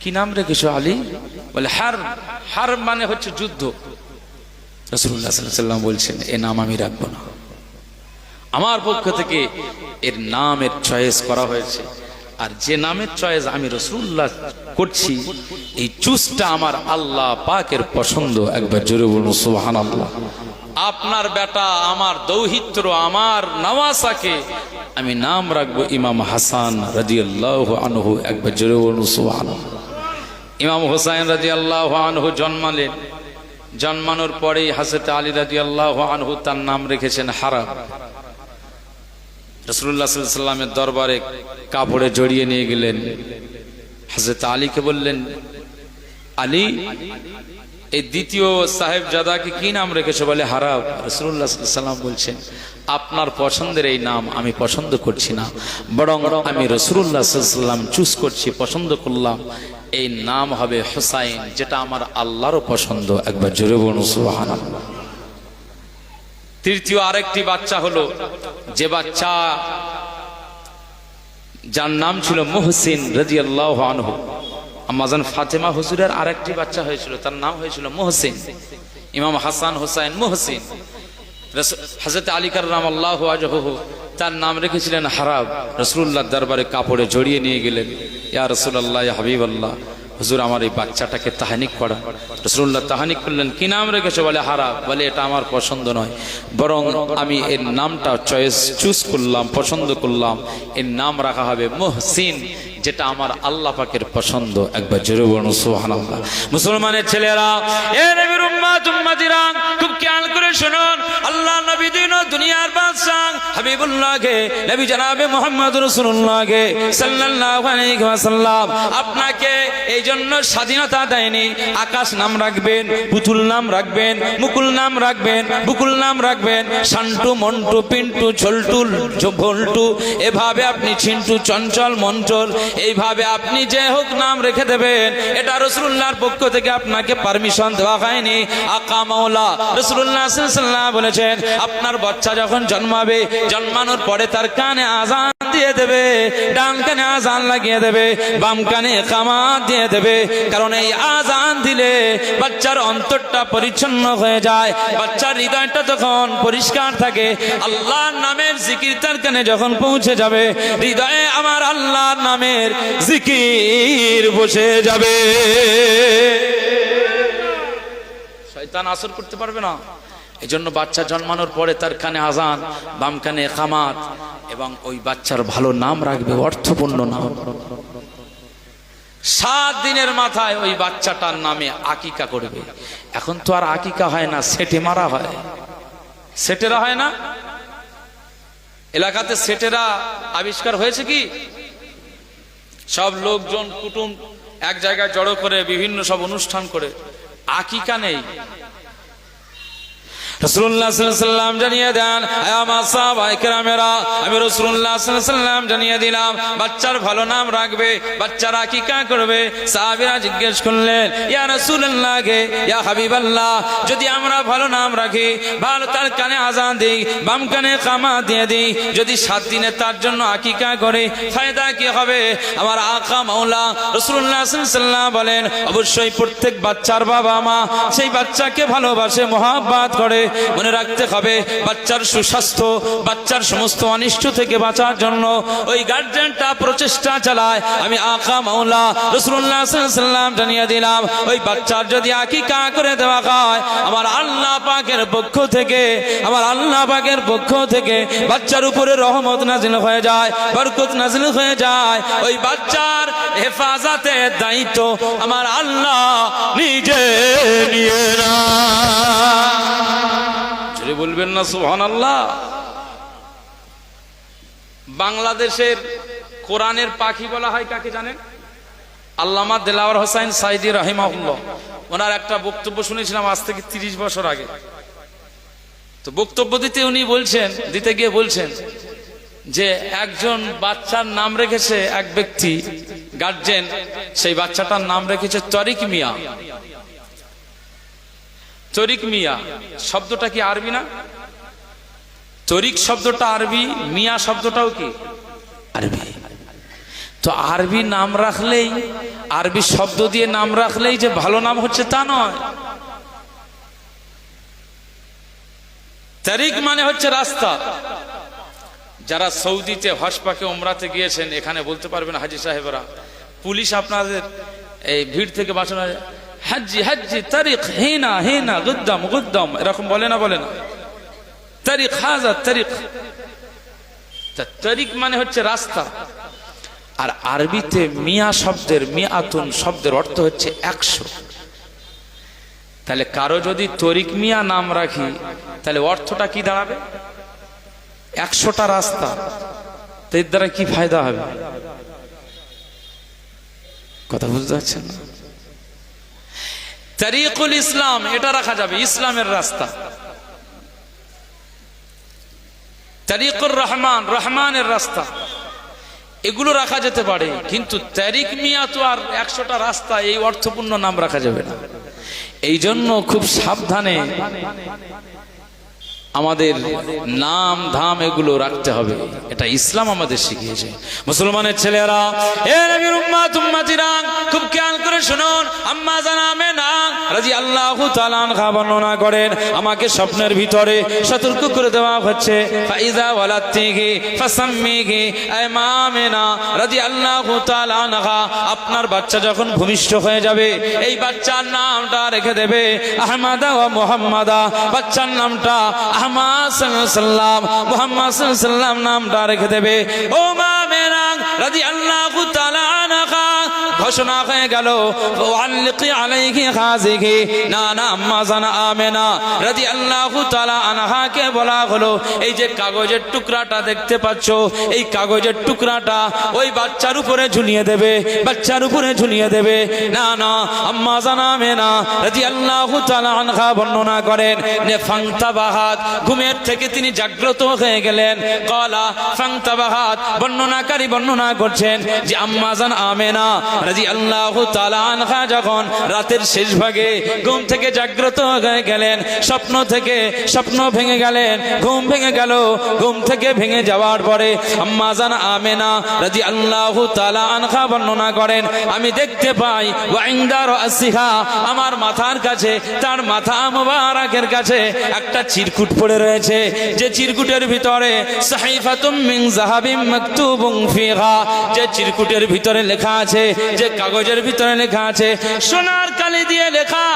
কি নাম রেখেছো আলী? বলে হারব। হারব মানে হচ্ছে যুদ্ধ। রাসূলুল্লাহ সাল্লাল্লাহু আলাইহি ওয়াসাল্লাম বলছেন, এ নাম আমি রাখবো না, আমার পক্ষ থেকে এর নামের চয়েস করা হয়েছে। আর যে নামের চয়েস আমি রাসূলুল্লাহ করছি, এই চুজটা আমার আল্লাহ পাকের পছন্দ। একবার জোরে বলুন সুবহানাল্লাহ। আপনার বেটা, আমার দৌহিত্র, আমার নওয়াসাকে আমি নাম রাখবো ইমাম হাসান রাদিয়াল্লাহু আনহু। একবার জোরে বলুন সুবহানাল্লাহ। ইমাম হুসাইন রাদিয়াল্লাহু আনহু জন্মালেন। জন্মানোর পরেই হযরত আলী রাদিয়াল্লাহু আনহু তার নাম রেখেছেন হারাব। রাসূলুল্লাহ সাল্লাল্লাহু আলাইহি ওয়াসাল্লামের দরবারে কাপড়ে জড়িয়ে নিয়ে গেলেন। হযরত আলীকে বললেন, আলী, এই দ্বিতীয় সাহেবজাদাকে কি নাম রেখেছো? বলে হারাব। রাসূলুল্লাহ সাল্লাল্লাহু আলাইহি ওয়াসাল্লাম বলছেন, আপনার পছন্দের এই নাম আমি পছন্দ করছি না, বরং আমি রাসূলুল্লাহ সাল্লাল্লাহু আলাইহি ওয়াসাল্লাম চুজ করছি, পছন্দ করলাম, এই নাম হবে হুসাইন, যেটা আমার আল্লাহরও পছন্দ। একবার জোরে বলুন সুবহানাল্লাহ। তৃতীয় আরেকটি বাচ্চা হলো, যে বাচ্চা যার নাম ছিল মুহসিন রাদিয়াল্লাহু আনহু। আম্মাজান ফাতেমা হুজুরের আরেকটি বাচ্চা হয়েছিল, তার নাম হয়েছিল মুহসিন। ইমাম হাসান হুসাইন মুহসিন। হযরত আলী কাররামাল্লাহু ওয়াজহুহু তার নাম রেখেছিলেন হারাব। রাসূলুল্লাহর দরবারে কাপড়ে জড়িয়ে নিয়ে গেলেন, ইয়া রাসূলুল্লাহ, ইয়া হাবিবাল্লাহ, হুজুর আমার এই বাচ্চাটাকে তাহনিক করা। রাসূলুল্লাহ তাহনিক করলেন, কি নাম রেখেছো? বলে হারাব। বলে এটা আমার পছন্দ নয়, বরং আমি এর নামটা চুজ করলাম, পছন্দ করলাম, এর নাম রাখা হবে মুহসিন, যেটা আমার আল্লাহ পাকের পছন্দ। একবার জোরে বলুন সুবহানাল্লাহ। মুসলমানের ছেলেরা, এ নবীর উম্মত উম্মতিরা, খুব খেয়াল করে শুনুন, আল্লাহ নবী দিন ও দুনিয়ার বাদশাহ হাবিবুল্লাহকে, নবী জনাবে মুহাম্মদ রাসূলুল্লাহকে সাল্লাল্লাহু আলাইহি ওয়াসাল্লাম আপনাকে এই জন্য স্বাধীনতা দেয়নি। আকাশ নাম রাখবেন, পুতুল নাম রাখবেন, মুকুল নাম রাখবেন, বুকুল নাম রাখবেন, শান্টু, মন্টু, পিন্টু, ঝোলটু, ভোলটু, এভাবে আপনি ছিন্টু, চঞ্চল, মঞ্চল, এইভাবে আপনি যে হোক নাম রেখে দেবেন। এটা রাসূলুল্লাহর পক্ষ থেকে আপনাকে পারমিশন দেওয়া হয়নি। আকা মাওলা রাসূলুল্লাহ সাল্লাল্লাহু আলাইহি ওয়াসাল্লাম বলেছেন, আপনার বাচ্চা যখন জন্মাবে, জন্মানোর পরে তার কানে আযান দিয়ে দেবে, ডান কানে আযান লাগিয়ে দেবে, বাম কানে ইকামাত দিয়ে দেবে। কারণ এই আযান দিলে বাচ্চার অন্তরটা পরিচ্ছন্ন হয়ে যায়, বাচ্চার হৃদয়টা তখন পরিষ্কার থাকে। আল্লাহর নামের জিকির তার কানে যখন পৌঁছে যাবে, হৃদয়ে আমার আল্লাহর নামের জিকির বসে যাবে, শয়তান আসর করতে পারবে না। এই জন্য বাচ্চা জন্মানোর পরে তার কানে আযান, বাম কানে ইকামাত, এবং ওই বাচ্চার ভালো নাম রাখবে, অর্থপূর্ণ নাম। 7 দিনের মাথায় ওই বাচ্চাটার নামে আকিকা করবে। এখন তো আর আকিকা হয় না, সেটে মারা হয়। সেটেরা হয় না এলাকাতে? সেটেরা আবিষ্কার হয়েছে কি? সব লোকজন কুটুম এক জায়গায় জড়ো করে বিভিন্ন সব অনুষ্ঠান করে, আকিকা নেই। রাসূলুল্লাহ সাল্লাল্লাহু আলাইহি ওয়াসাল্লাম জানিয়ে দেন, আমার সাহাবায়ে কেরামেরা, আমি রাসূলুল্লাহ সাল্লাল্লাহু আলাইহি ওয়াসাল্লাম জানিয়ে দিলাম বাচ্চার ভালো নাম রাখবে, বাচ্চার আকিকা করবে। সাহাবীরা জিজ্ঞেস করলেন, ইয়া রাসূলুল্লাহ কে, ইয়া হাবিবাল্লাহ, যদি আমরা ভালো নাম রাখি, ভালো তার কানে আযান দেই, বাম কানে ইকামাত দিয়ে দিই, যদি 7 দিনে তার জন্য আকিকা করে, ফায়দা কি হবে? আমার আকা মাওলা রাসূলুল্লাহ সাল্লাল্লাহু আলাইহি ওয়াসাল্লাম বলেন, অবশ্যই প্রত্যেক বাচ্চার বাবা মা সেই বাচ্চাকে ভালোবাসে, মহব্বত করে। মনে রাখতে হবে, বাচ্চার সুস্বাস্থ্য, বাচ্চার সমস্ত অনিষ্ট থেকে বাঁচার জন্য ওই গার্জেনটা প্রচেষ্টা চালায়। আমি আকা মাওলা রাসূলুল্লাহ সাল্লাল্লাহু আলাইহি ওয়াসাল্লাম জানিয়ে দিলাম, ওই বাচ্চার যদি আকিকা করে দেওয়া হয়, আমার আল্লাহ পাকের পক্ষ থেকে, আমার আল্লাহ পাকের পক্ষ থেকে বাচ্চার উপরে রহমত নাজিল হয়ে যায়, বরকত নাজিল হয়ে যায়। ওই বাচ্চার হেফাজতের দায়িত্ব আমার আল্লাহ নিজে নিয়ে না। বলবেন না সুবহানাল্লাহ? বাংলাদেশের কোরআনের পাখি বলা হয় কাকে জানেন? আল্লামা দেলাওয়ার হোসেন সাইদি রাহিমাহুল্লাহ, ওনার একটা বক্তব্য শুনেছিলাম আজ থেকে 30 বছর আগে। তো বক্তব্য দিতে গিয়ে বলছেন যে একজন বাচ্চার নাম রেখেছে এক ব্যক্তি, গার্জেন, সেই বাচ্চাটার নাম রেখেছে তরিক মিয়া। তরিক মিয়া শব্দটা কি আরবি না? তরিক শব্দটা আরবি, মিয়া শব্দটাও কি আরবি। তো আরবি নাম রাখলেই, আরবি শব্দ দিয়ে নাম রাখলেই যে ভালো নাম হচ্ছে তা নয়। তরিক মানে হচ্ছে রাস্তা। যারা সৌদিতে হজ পাকে উমরাতে গিয়েছেন, এখানে বলতে পারবেন হাজী সাহেবরা, পুলিশ আপনাদের এই ভিড় থেকে বাঁচানো, হাজি হাজি তারিখ, হিনা হিনা, গুদ্দাম গুদ্দাম, এরকম বলে না? বলে না? তারিখ, হাজা তারিখ। তারিখ মানে হচ্ছে রাস্তা। আর আরবিতে মিয়া শব্দের, মিয়াতুন শব্দের অর্থ হচ্ছে 100। তাহলে কারো যদি তরিক মিয়া নাম রাখি, তাহলে অর্থটা কি দাঁড়াবে? 100টা রাস্তা। তো এর দ্বারা কি ফায়দা হবে? কথা বুঝতে পারছেন না? তরিকুল ইসলাম এটা রাখা যাবে, ইসলামের রাস্তা। তরিকুর রহমান, রহমানের রাস্তা, এগুলো রাখা যেতে পারে। কিন্তু তরিক মিয়া তো আর 100টা রাস্তা, এই অর্থপূর্ণ নাম রাখা যাবে না। এই জন্য খুব সাবধানে আমাদের নাম ধাম এগুলো রাখতে হবে। এটা ইসলাম আমাদের শিখিয়েছে। মুসলমানের ছেলেরা, এ নবীর উম্মত উম্মতিরা, খুব খেয়াল করে শুনুন। আম্মা জান আমেনা রাদিয়াল্লাহু তাআলা আনহা বর্ণনা করেন, আমাকে স্বপ্নের ভিতরে সতর্ক করে দেওয়া হচ্ছে, ফাইজা ওয়ালাতিহি ফাসাম্মিহি, এ মা আমেনা রাদিয়াল্লাহু তাআলা আনহা, আপনার বাচ্চা যখন ভূমিষ্ঠ হয়ে যাবে, এই বাচ্চার নামটা রেখে দেবে আহমাদা ওয়া মুহাম্মাদা। বাচ্চার নামটা আহমদ সাল্লাল্লাহু আলাইহি ওয়াসাল্লাম, মুহাম্মদ সাল্লাল্লাহু আলাইহি ওয়াসাল্লাম নামটা রেখে দেবে। ও মা আমেনা রাদিয়াল্লাহু তাআলা আনহা, ঘোষণা হয়ে গেল ওয়াল্লিকি আলাইহি খাযিহি। না না, আম্মা জান আমেনা রাদিয়াল্লাহু তাআলা আনহাকে বলা হলো এই যে কাগজের টুকরাটা দেখতে পাচ্ছ, এই কাগজের টুকরাটা ওই বাচ্চার উপরে ঝুলিয়ে দেবে, বাচ্চার উপরে ঝুলিয়ে দেবে। না না, আম্মা জান আমেনা রাদিয়াল্লাহু তাআলা আনহা বর্ণনা করেন নে ফাংতাবাহাত, ঘুমের থেকে তিনি জাগ্রত হয়ে গেলেন। ক্বালা ফাংতাবাহাত, বর্ণনাকারী বর্ণনা করছেন যে আম্মা জান আমেনা রাদিয়াল্লাহু তাআলা আনহা যখন রাতের শেষ ভাগে ঘুম থেকে জাগ্রত হয়ে গেলেন, স্বপ্ন ভেঙে গেলেন, ঘুম ভেঙে গেল। ঘুম থেকে ভেঙে যাওয়ার পরে আম্মা জান আমেনা রাদিয়াল্লাহু তাআলা আনহা বর্ণনা করেন আমি দেখতে পাই ওয়া ইনদা রাসিহা, আমার মাথার কাছে, তার মাথা মুবারাকের কাছে একটা চিরকুট পড়ে রয়েছে, যে চিরকুটের ভিতরে সাহিফাতুম মিন যাহাবিম মাকতুবুন ফিহা, যে চিরকুটের ভিতরে লেখা আছে, যে কাগজের ভিতরে লেখা আছে, সোনার কালি দিয়ে লেখা,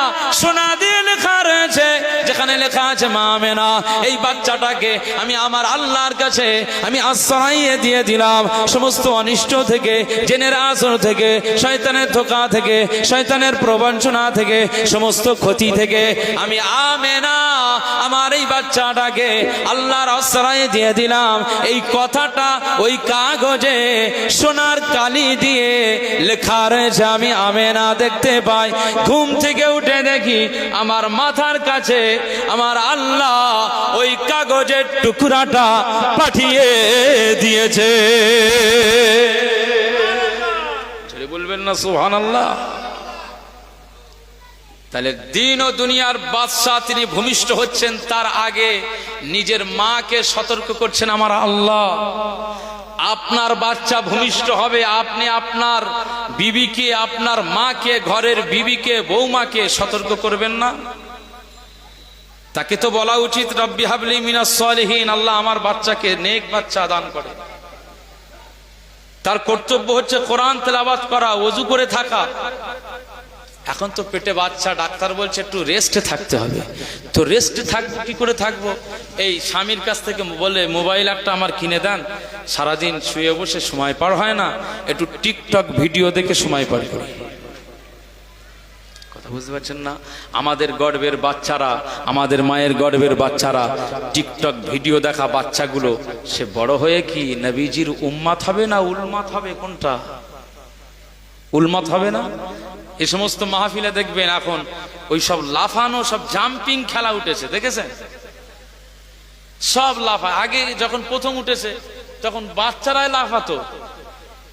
সোনা দিয়ে লেখা রয়েছে, যেখানে লেখা আছে মা আমেনা এই বাচ্চাটাকে আমি আমার আল্লাহর কাছে আমি আশ্রয় দিয়ে দিলাম সমস্ত অনিষ্ট থেকে, জিনের আসর থেকে, শয়তানের ধোঁকা থেকে, শয়তানের প্রবঞ্চনা থেকে, সমস্ত ক্ষতি থেকে আমি আমেনা আমার এই বাচ্চাটাকে আল্লাহর আশ্রয় দিয়ে দিলাম। এই কথাটা ওই কাগজে সোনার কালি দিয়ে লেখা রয়েছে। আমি আমেনা দেখতে পাই, ঘুম থেকে উঠে দেখি আমার মাথার কাছে আমার আল্লাহ ওই কাগজের টুকরাটা পাঠিয়ে দিয়েছে। বলবেন না সুবহানাল্লাহ? তাহলে দিন ও দুনিয়ার বাদশা তিনি ভূমিষ্ঠ হচ্ছেন, তার আগে নিজের মাকে সতর্ক করছেন আমার আল্লাহ আপনার বাচ্চা ভূমিষ্ঠ হবে, আপনি আপনার বিবিকে, আপনার মাকে, ঘরের বিবিকে, বৌমাকে সতর্ক করবেন না? তাকে তো বলা উচিত রব্বি হাবলি মিনাস সলিহিন, আল্লাহ আমার বাচ্চাকে নেক বাচ্চা দান করে। তার কর্তব্য হচ্ছে কোরআন তেলাওয়াত করা, ওযু করে থাকা। এখন তো পেটে বাচ্চা, ডাক্তার বলছে একটু রেস্টে থাকতে হবে। তো রেস্টে থাকবো, কি করে থাকবো? এই স্বামীর কাছ থেকে বলে মোবাইল একটা আমার কিনে দেন, সারাদিন শুয়ে বসে সময় পার হয় না, একটু টিকটক ভিডিও দেখে সময় পার করি। কথা বুঝতে পারছেন না? আমাদের গর্ভের বাচ্চারা, আমাদের মায়ের গর্ভের বাচ্চারা টিকটক ভিডিও দেখা বাচ্চাগুলো, সে বড় হয়ে কি নবীজির উম্মাত হবে না উলমাত হবে? কোনটা? উলমাত হবে না? এই সমস্ত মাহফিলে দেখবেন এখন ওই সব লাফানো, সব জাম্পিং খেলা উঠেছে, দেখেছেন? সব লাফা। আগে যখন প্রথম উঠেছে তখন বাচ্চারাই লাফাতো,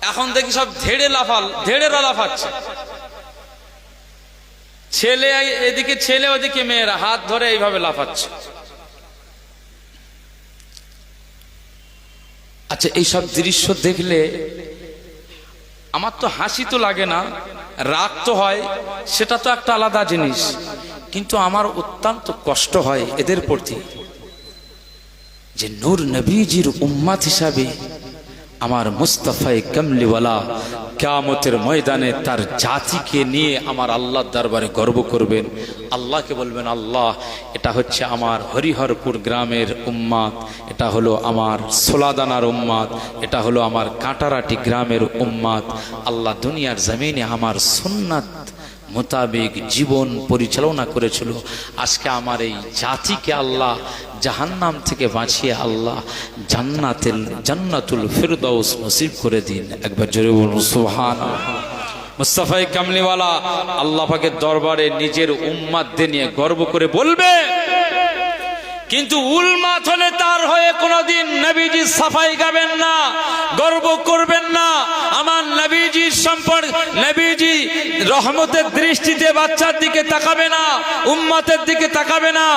এখন দেখি সব ধেড়েরা লাফাচ্ছে। ছেলে এদিকে ছেলে, ওদিকে মেয়েরা হাত ধরে এইভাবে লাফাচ্ছে। আচ্ছা, এইসব দৃশ্য দেখলে আমার তো হাসি তো লাগে না, রাগ তো হয়, সেটা তো একটা আলাদা জিনিস, কিন্তু আমার অত্যন্ত কষ্ট হয় এদের প্রতি, যে নূর নবীজির উম্মত হিসাবে আমার মুস্তাফায়ে কামলিওয়ালা কিয়ামতের ময়দানে তার জাতিকে নিয়ে আমার আল্লাহর দরবারে গর্ব করবেন। আল্লাহকে বলবেন, আল্লাহ এটা হচ্ছে আমার হরিহরপুর গ্রামের উম্মত, এটা হলো আমার সোলাদানার উম্মত, এটা হলো আমার কাঁটারাটি গ্রামের উম্মত। আল্লাহ দুনিয়ার জমিনে আমার সুন্নাত মোতাবেক জীবন পরিচালনা করেছিল। আজকে আমার এই জাতিকে আল্লাহ জাহান্নাম থেকে বাঁচিয়ে আল্লাহ জান্নাতুল ফিরদাউস নসিব করে দিন। একবার জোরে বলুন সুবহানাল্লাহ। মুস্তাফা কামলিওয়ালা আল্লাহ পাকের দরবারে নিজের উম্মতদের নিয়ে গর্ব করে বলবে, কিন্তু উলমাত হলে তার হয়ে কোনোদিন নবীজি সাফাই গাবেন না, গর্ব করবেন না। আমার নবীজির সম্পর্ক, নবীজি রহমতের দৃষ্টিতে বাচ্চার দিকে তাকাবে না, উম্মতের দিকে তাকাবে না।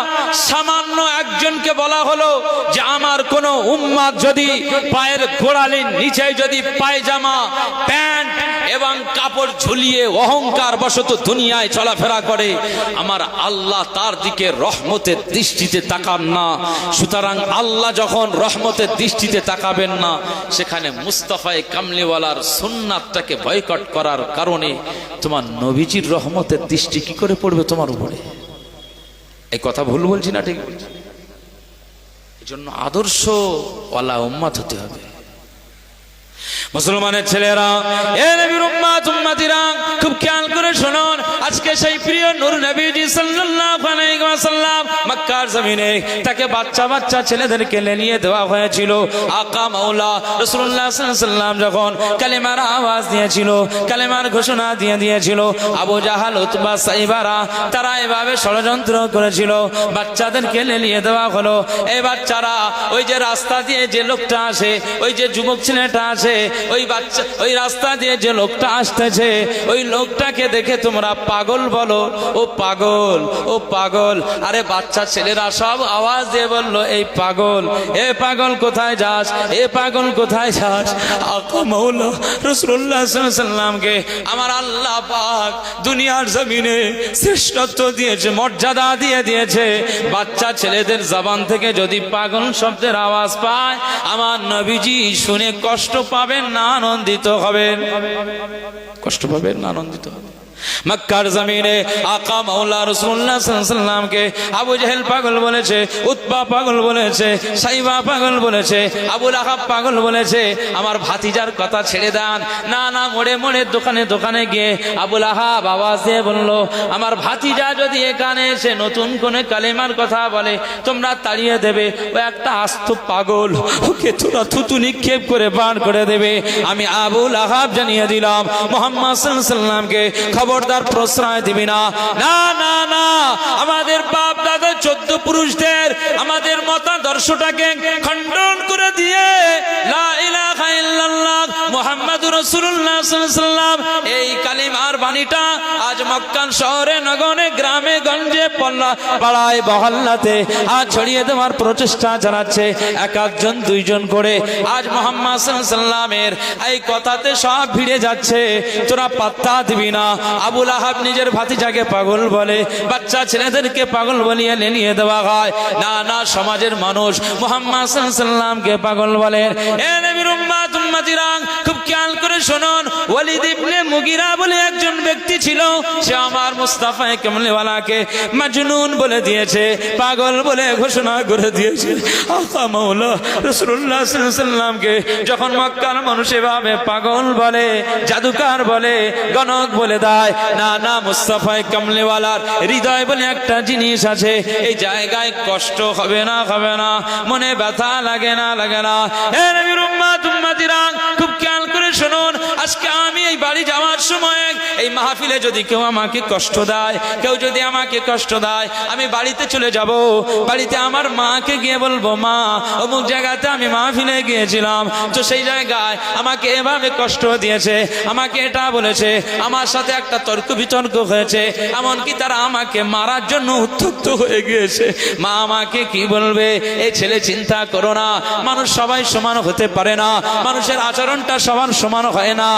সামান্য একজনকে বলা হলো যে আমার কোন উম্মত যদি পায়ের গোড়ালির নিচে যদি পায়জামা, প্যান্ট এবং কাপড় ঝুলিয়ে অহংকার বশত দুনিয়ায় চলাফেরা করে, আমার আল্লাহ তার দিকে রহমতের দৃষ্টিতে তাকান না। সুতরাং আল্লাহ যখন রহমতের দৃষ্টিতে তাকাবেন না, সেখানে মুস্তাফায়ে কামলিওয়ালার সুন্নাতটাকে বয়কট করার কারণে তোমার নবীজির রহমতের দৃষ্টি কি করে পড়বে তোমার উপরে? এই কথা ভুল বলছি না? ঠিক বলছি। এই জন্য আদর্শ ওয়ালা উম্মত হতে হবে। মুসলমানের ছেলেরা, এ নবীর উম্মত উম্মতিরা, নবীজি সাল্লাল্লাহু আলাইহি ওয়াসাল্লাম মক্কার জমিনে তাকে বাচ্চা বাচ্চা ছেলেদেরকে নিয়ে দেওয়া হয়েছিল। আকা মাওলা রাসূলুল্লাহ সাল্লাল্লাহু আলাইহি ওয়াসাল্লাম যখন কালেমার আওয়াজ দিয়েছিল, কালেমার ঘোষণা দিয়েছিল, আবু জাহাল উতবা সাইবারা তারা এভাবে ষড়যন্ত্র করেছিল, বাচ্চাদেরকে নিয়ে দেওয়া হলো। এই বাচ্চারা ওই যে রাস্তা দিয়ে যে লোকটা আসে, ওই যে যুবক ছেলেটা আসে, ওই বাচ্চা ওই রাস্তা দিয়ে যে লোকটা আসতেছে, ওই লোকটাকে দেখে তোমরা পাগল বলো, ও পাগল, ও পাগল। আরে বাচ্চা ছেলেরা সব আওয়াজ দিয়ে বললো, এই পাগল, এ পাগল কোথায় যাস, এ পাগল কোথায় যাস। আকা মাওলা রাসূলুল্লাহ সাল্লাল্লাহু আলাইহি ওয়াসাল্লামকে আমার আল্লাহ পাক দুনিয়ার জমিনে শ্রেষ্ঠত্ব দিয়েছে, মর্যাদা দিয়েছে। বাচ্চা ছেলেদের জবান থেকে যদি পাগল শব্দের আওয়াজ পায়, আমার নবীজি শুনে কষ্ট পাবেন না আনন্দিত হবেন? কষ্ট পাবেন না আনন্দিত হবেন? মক্কার জমিনে আকা মাওলা রাসূলুল্লাহ সাল্লাল্লাহু আলাইহি ওয়াসাল্লামকে আবু জাহেল পাগল বলেছে, উতবা পাগল বলেছে, সাইবা পাগল বলেছে, আবু লাহাব পাগল বলেছে। আমার ভাতিজার কথা ছেড়ে দেন না, না, মোড়ে মোড়ে দোকানে দোকানে গিয়ে আবু লাহাব আওয়াজ দিয়ে বলল, আমার ভাতিজা যদি এখানে এসে নতুন কোন কালেমার কথা বলে তোমরা তাড়িয়ে দেবে, ও একটা আস্ত পাগল, ওকে তোরা থুতু নিক্ষেপ করে বার করে দেবে। আমি আবু লাহাব জানিয়ে দিলাম মুহাম্মদ সাল্লাল্লাহু আলাইহি ওয়াসাল্লামকে, খবরদার প্রশ্রয় দিবি না। না না না, আমাদের বাপ দাদা 14 পুরুষদের আমাদের মতাদর্শটাকে খণ্ডন করে দিয়ে লা ইলাহা ইল্লাল্লাহ মুহাম্মাদুর রাসূলুল্লাহ সাল্লাল্লাহু আলাইহি ওয়াসাল্লাম এই কালিমার বাণীটা আজ মক্কা শহরে নগরে গ্রামে গঞ্জে পাড়ায় মহল্লাতে আজ ছড়িয়ে দেওয়ার প্রচেষ্টা চালাচ্ছে। একজন দুইজন করে আজ মুহাম্মদ সাল্লাল্লাহু আলাইহি ওয়াসাল্লামের এই কথাতে সব ভিড়ে যাচ্ছে, তোরা পাত্তা দিবি না। আবু লাহাব নিজের ভাতিজাকে পাগল বলে, বাচ্চা ছেলেদেরকে পাগল বলিয়ে নিয়ে দেওয়া হয়। না না, সমাজের মানুষ মুহাম্মদ সাল্লাল্লাহু আলাইহি ওয়াসাল্লামকে পাগল বলে। এ নবীর উম্মত উম্মতিরা খুব খেয়াল করে শুনুন, ওয়ালিদ ইবনে মুগিরা বলে একজন ব্যক্তি ছিল, সে আমার মুস্তাফা কামলিওয়ালাকে মাজনুন বলে দিয়েছে, পাগল বলে ঘোষণা করে দিয়েছে। আকা মাওলা রাসূলুল্লাহ সাল্লাল্লাহু আলাইহি ওয়াসাল্লামকে যখন মক্কার মানুষ এভাবে পাগল বলে, জাদুকর বলে, গণক বলে দেয়, না না, মুস্তাফা কামলিওয়ালার হৃদয় বলে একটা জিনিস আছে, এই জায়গায় কষ্ট হবে না, হবে না, মনে ব্যথা লাগে না, লাগে না। হে নবীর উম্মত উম্মতিরা খুব খেয়াল করে শুনুন, আজকে আমি এই বাড়ি যাওয়ার সময় এই মাহফিলে যদি কেউ আমাকে কষ্ট দেয়, কেউ যদি আমাকে কষ্ট দেয়, আমি বাড়িতে চলে যাব, বাড়িতে আমার মাকে গিয়ে বলবো, মা অমুক জায়গাতে আমি মাহফিলে গিয়েছিলাম, তো সেই জায়গায় আমাকে এভাবে কষ্ট দিয়েছে, আমাকে এটা বলেছে, আমার সাথে একটা তর্ক বিতর্ক হয়েছে, এমনকি তারা আমাকে মারার জন্য উত্তপ্ত হয়ে গিয়েছে। মা আমাকে কি বলবে? এই ছেলে চিন্তা করো না, মানুষ সবাই সমান হতে পারে না, মানুষের আচরণটা সবার সমান হয় না।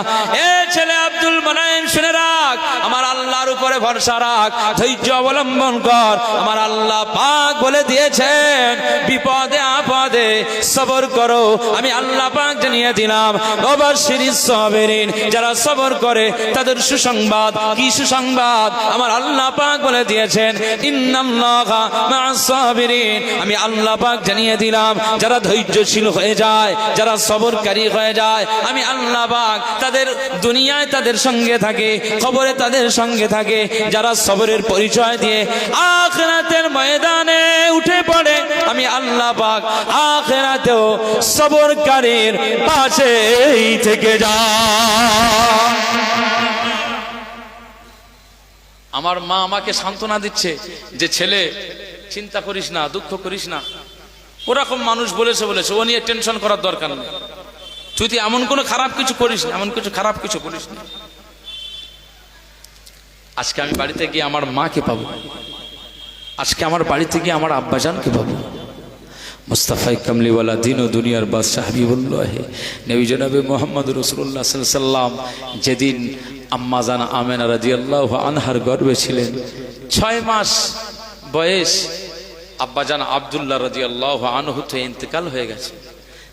এ ছেলে আব্দুল মোনায়েম শুনে রাখ, আমার আল্লাহর উপরে ভরসা রাখ, ধৈর্য অবলম্বন কর। আমার আল্লাহ পাক বলে দিয়েছেন, বিপদে আপদে সবর করো। আমি আল্লাহ পাক জানিয়ে দিলাম, ওয়াবাশশিরিস সাবিরিন, যারা সবর করে তাদের সুসংবাদ। কি সুসংবাদ? আমার আল্লাহ পাক বলে দিয়েছেন, ইন্নাল্লাহা মা'আস সাবিরিন। আমি আল্লাহ পাক জানিয়ে দিলাম, যারা ধৈর্যশীল হয়ে যায়, যারা সবরকারী হয়ে যায়, আমি আল্লাহ পাক তাদের দুনিয়ায় তাদের সঙ্গে থাকে, কবরে তাদের সঙ্গে থাকে। যারা সবরের পরিচয় দিয়ে আখিরাতের ময়দানে উঠে পড়ে, আমি আল্লাহ পাক আখিরাতেও সবরকারীর পাশেই থেকে যায়। আমার মা আমাকে সান্ত্বনা দিচ্ছে যে, ছেলে চিন্তা করিস না, দুঃখ করিস না, ওরকম মানুষ বলেছে, ও নিয়ে টেনশন করার দরকার নেই, তুই এমন কোনো খারাপ কিছু করিস না, এমন কিছু খারাপ কিছু করিস না। আজকে আমি বাড়িতে গিয়ে আমার মাকে পাবো, আজকে আমার বাড়িতে গিয়ে আমার আব্বাজানকে পাবো। মুস্তাফা কামলিওয়ালা দিন ও দুনিয়ার বাদশাহ হাবিবুল্লাহ নবী জনাবে মুহাম্মদ রাসূলুল্লাহ সাল্লাল্লাহু আলাইহি ওয়াসাল্লাম যেদিন আম্মা জান আমেনা রাদিয়াল্লাহু আনহার গর্ভে ছিলেন, 6 মাস বয়স, আব্বাজান আব্দুল্লাহ রাদিয়াল্লাহু আনহু তো ইন্তেকাল হয়ে গেছে।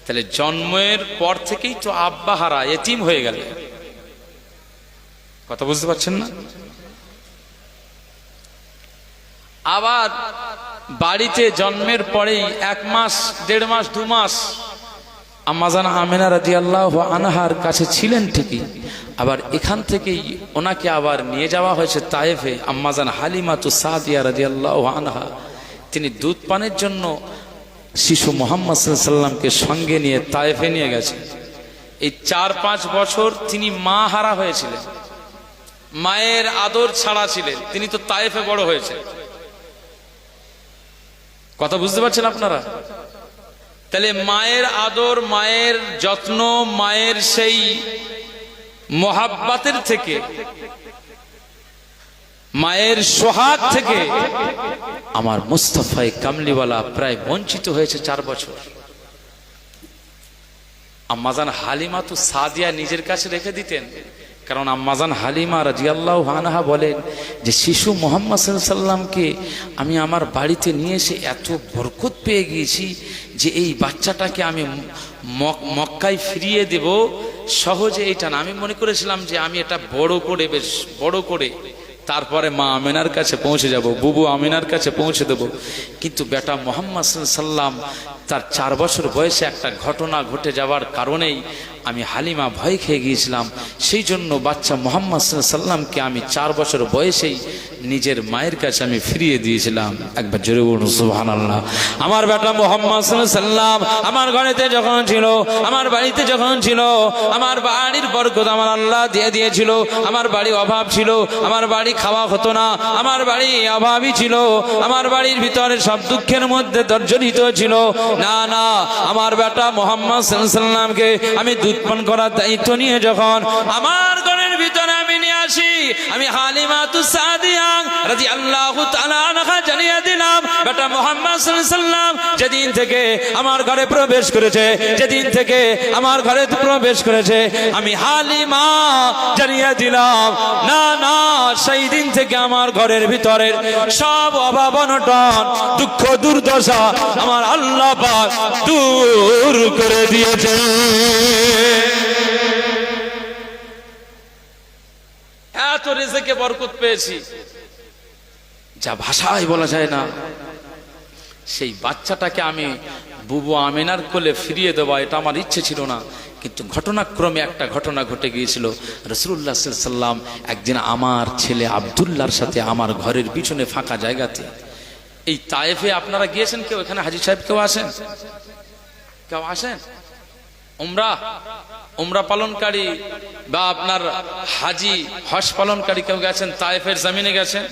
তাহলে জন্মের পর থেকেই তো আব্বাহারা, এতিম হয়ে গেল। কথা বুঝতে পারছেন না? আবার বাড়িতে জন্মের পরেই 1 মাস, 1.5 মাস, 2 মাস আম্মাজান আমেনা রাদিয়াল্লাহু আনহার কাছে ছিলেন ঠিকই, আবার এখান থেকেই ওনাকে আবার নিয়ে যাওয়া হয়েছে তায়েফে। আম্মাজান হালিমাতু সাদিয়া রাদিয়াল্লাহু আনহা তিনি দুধ পানের জন্য শিশু মুহাম্মদ সাল্লাল্লাহু আলাইহি সাল্লামকে সঙ্গে নিয়ে তায়েফে নিয়ে গেছেন। এই 4-5 বছর তিনি মা হারা হয়েছিলেন, মায়ের আদর ছাড়া ছিলেন। তিনি তো তায়েফে বড় হয়েছেন। কথা বুঝতে পারছেন আপনারা? তাহলে মায়ের আদর, মায়ের যত্ন, মায়ের সেই মোহাব্বতের থেকে, মায়ের সোহাগ থেকে আমার মুস্তাফায়ে কামলিওয়ালা প্রায় বঞ্চিত হয়েছে 4 বছর। আম্মাজান হালিমাতু সাদিয়া নিজের কাছে রেখে দিতেন, কারণ আম্মাজান হালিমা রাদিয়াল্লাহু আনহা বলেন যে শিশু মুহাম্মদ সাল্লাল্লাহু আলাইহি সাল্লামকে আমি আমার বাড়িতে নিয়ে এসে এত বরকত পেয়ে গিয়েছি যে এই বাচ্চাটাকে আমি মক্কায় ফিরিয়ে দেব সহজে এটা না। আমি মনে করেছিলাম যে আমি এটা বড় করে, বেশ বড় করে তারপরে মা আমিনার কাছে পৌঁছে যাব, বুবু আমিনার কাছে পৌঁছে দেব। কিন্তু বেটা মুহাম্মদ সাল্লাল্লাহু আলাইহি সাল্লাম তার 4 বছর বয়সে একটা ঘটনা ঘটে যাওয়ার কারণেই আমি হালিমা ভয় খেয়ে গিয়েছিলাম। সেই জন্য বাচ্চা মুহাম্মদ সাল্লাল্লাহু আলাইহি সাল্লামকে আমি 4 বছর বয়সেই নিজের মায়ের কাছে আমি ফিরিয়ে দিয়েছিলাম। একবার জোরে বলুন সুবহানাল্লাহ। আমার বেটা মুহাম্মদ সাল্লাল্লাহু আলাইহি সাল্লাম আমার ঘরেতে যখন ছিল, আমার বাড়িতে যখন ছিল, আমার বাড়ির বরকত আমার আল্লাহ দিয়ে দিয়েছিল। আমার বাড়ি অভাব ছিল, আমার বাড়ি খাওয়া হতো না, আমার বাড়ি অভাবই ছিল, আমার বাড়ির ভিতরে সব দুঃখের মধ্যে জর্জরিত ছিল। না না, আমার বেটা মুহাম্মদ সাল্লাল্লাহু আলাইহি সাল্লামকে আমি দুধ পান করার দায়িত্ব নিয়ে যখন আমার ঘরের ভিতরে আমি নিয়ে আসি, আমি হালিমাতু সাদিয়া রাদিয়াল্লাহু তাআলা আনহা জানিয়ে দিলাম, বেটা মুহাম্মদ সাল্লাল্লাহু আলাইহি সাল্লাম যেদিন থেকে আমার ঘরে প্রবেশ করেছে, যেদিন থেকে আমার ঘরে প্রবেশ করেছে, আমি হালিমা জানিয়ে দিলাম, না না, সেই দিন থেকে আমার ঘরের ভিতরের সব অভাব অনটন, দুঃখ দুর্দশা আমার আল্লাহ পাক দূর করে দিয়েছে। এত রিজেকে বরকত পেয়েছি যা ভাষায় বলা যায় না। সেই বাচ্চাটাকে আমি বুবু আমিনার কোলে ফিরিয়ে দেওয়া এটা আমার ইচ্ছে ছিল না, কিন্তু ঘটনাক্রমে একটা ঘটনা ঘটে গিয়েছিল। রাসূলুল্লাহ সাল্লাল্লাহু আলাইহি সাল্লাম একদিন আমার ছেলে আব্দুল্লাহর সাথে আমার ঘরের পিছনে ফাঁকা জায়গাতে, এই তায়েফে আপনারা গিয়েছেন কেউ? এখানে হাজী সাহেব কেউ আসেন? কেউ আসেন? উমরা পালনকারী বা আপনার হাজি হজ পালনকারী কেউ গেছেন? তায়েফের জমিনে গেছেন?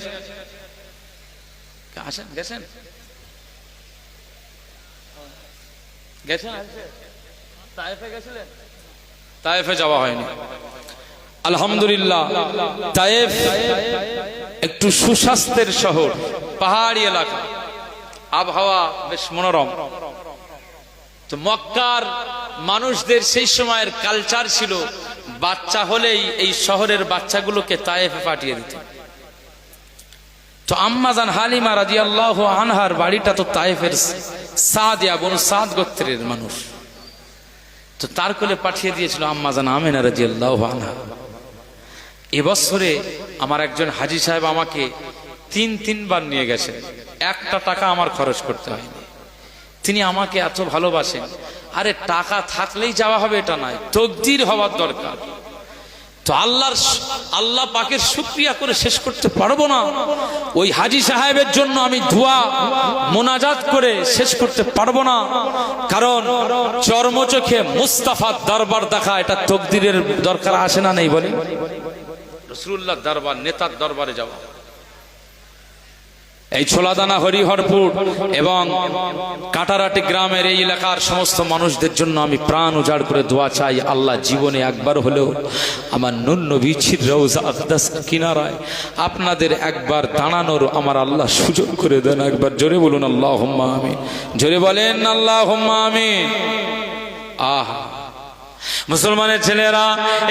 আসেন, গেছেন? গেছেন? তায়েফে গেছিলেন? তায়েফে যাওয়া হয়নি। আলহামদুলিল্লাহ, তায়েফ একটু সুস্বাস্থ্যের শহর, পাহাড়ি এলাকা, আবহাওয়া বেশ মনোরম। তো মক্কার মানুষদের সেই সময়ের কালচার ছিল, বাচ্চা হলেই এই শহরের বাচ্চাগুলোকে তায়েফে পাঠিয়ে দিত। তো আম্মাজান হালিমা রাদিয়াল্লাহু আনহার বাড়িটা তো তায়েফের সাদিয়া বনু সাদ গোত্রের মানুষ, তো তার কোলে পাঠিয়ে দিয়েছিল আম্মাজান আমিনা রাদিয়াল্লাহু আনহা। এবছরে আমার একজন হাজী সাহেব আমাকে 3 বার নিয়ে গেছেন, একটা টাকা আমার খরচ করতে হয়নি। তিনি আমাকে এত ভালোবাসেন। আরে টাকা থাকলেই যাওয়া হবে এটা নয়, তকদির হওয়ার দরকার। তো আল্লাহ পাকের শুকরিয়া করে শেষ করতে পারবো না। ওই হাজী সাহেবের জন্য আমি দোয়া মোনাজাত করে শেষ করতে পারবো না, কারণ চর্মচোখে মুস্তাফার দরবার দেখা এটা তকদিরের দরকার আসে না? নেই বলে রাসূলুল্লাহর দরবার, নেতার দরবারে যাওয়া। এই ছোলাদানা, হরিহরপুর এবং কাটারাটি গ্রামের এই এলাকার সমস্ত মানুষদের জন্য আমি প্রাণ উজাড় করে দোয়া চাই, আল্লাহ জীবনে একবার হলেও আমার নূর নবীর রওজা আকদাস কিনারায় আপনাদের একবার দাঁড়ানোর আমার আল্লাহ সুযোগ করে দেন। একবার জোরে বলুন আল্লাহুম্মা আমিন। জোরে বলেন আল্লাহুম্মা আমিন। আহা মুসলমানের ছেলেরা,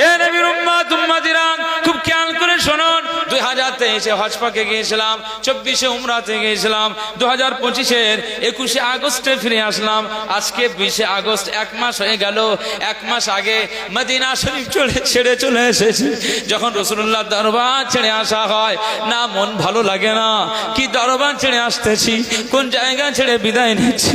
এ নবীর উম্মত উম্মতিরা, খুব খেয়াল করে শুনুন। 2023 এসে হজ পাকে গিয়েছিলাম, 24-এ উমরাতে গিয়েছিলাম, 2025-এর 21শে আগস্টে ফিরে আসলাম। আজকে 20শে আগস্ট, 1 মাস হয়ে গেল। 1 মাস আগে মদিনা শরীফ ছেড়ে চলে এসেছি। যখন রাসূলুল্লাহ দরবার ছেড়ে আসা হয় না, মন ভালো লাগে না। কি দরবার ছেড়ে আসতেছি, কোন জায়গা ছেড়ে বিদায় নিচ্ছি।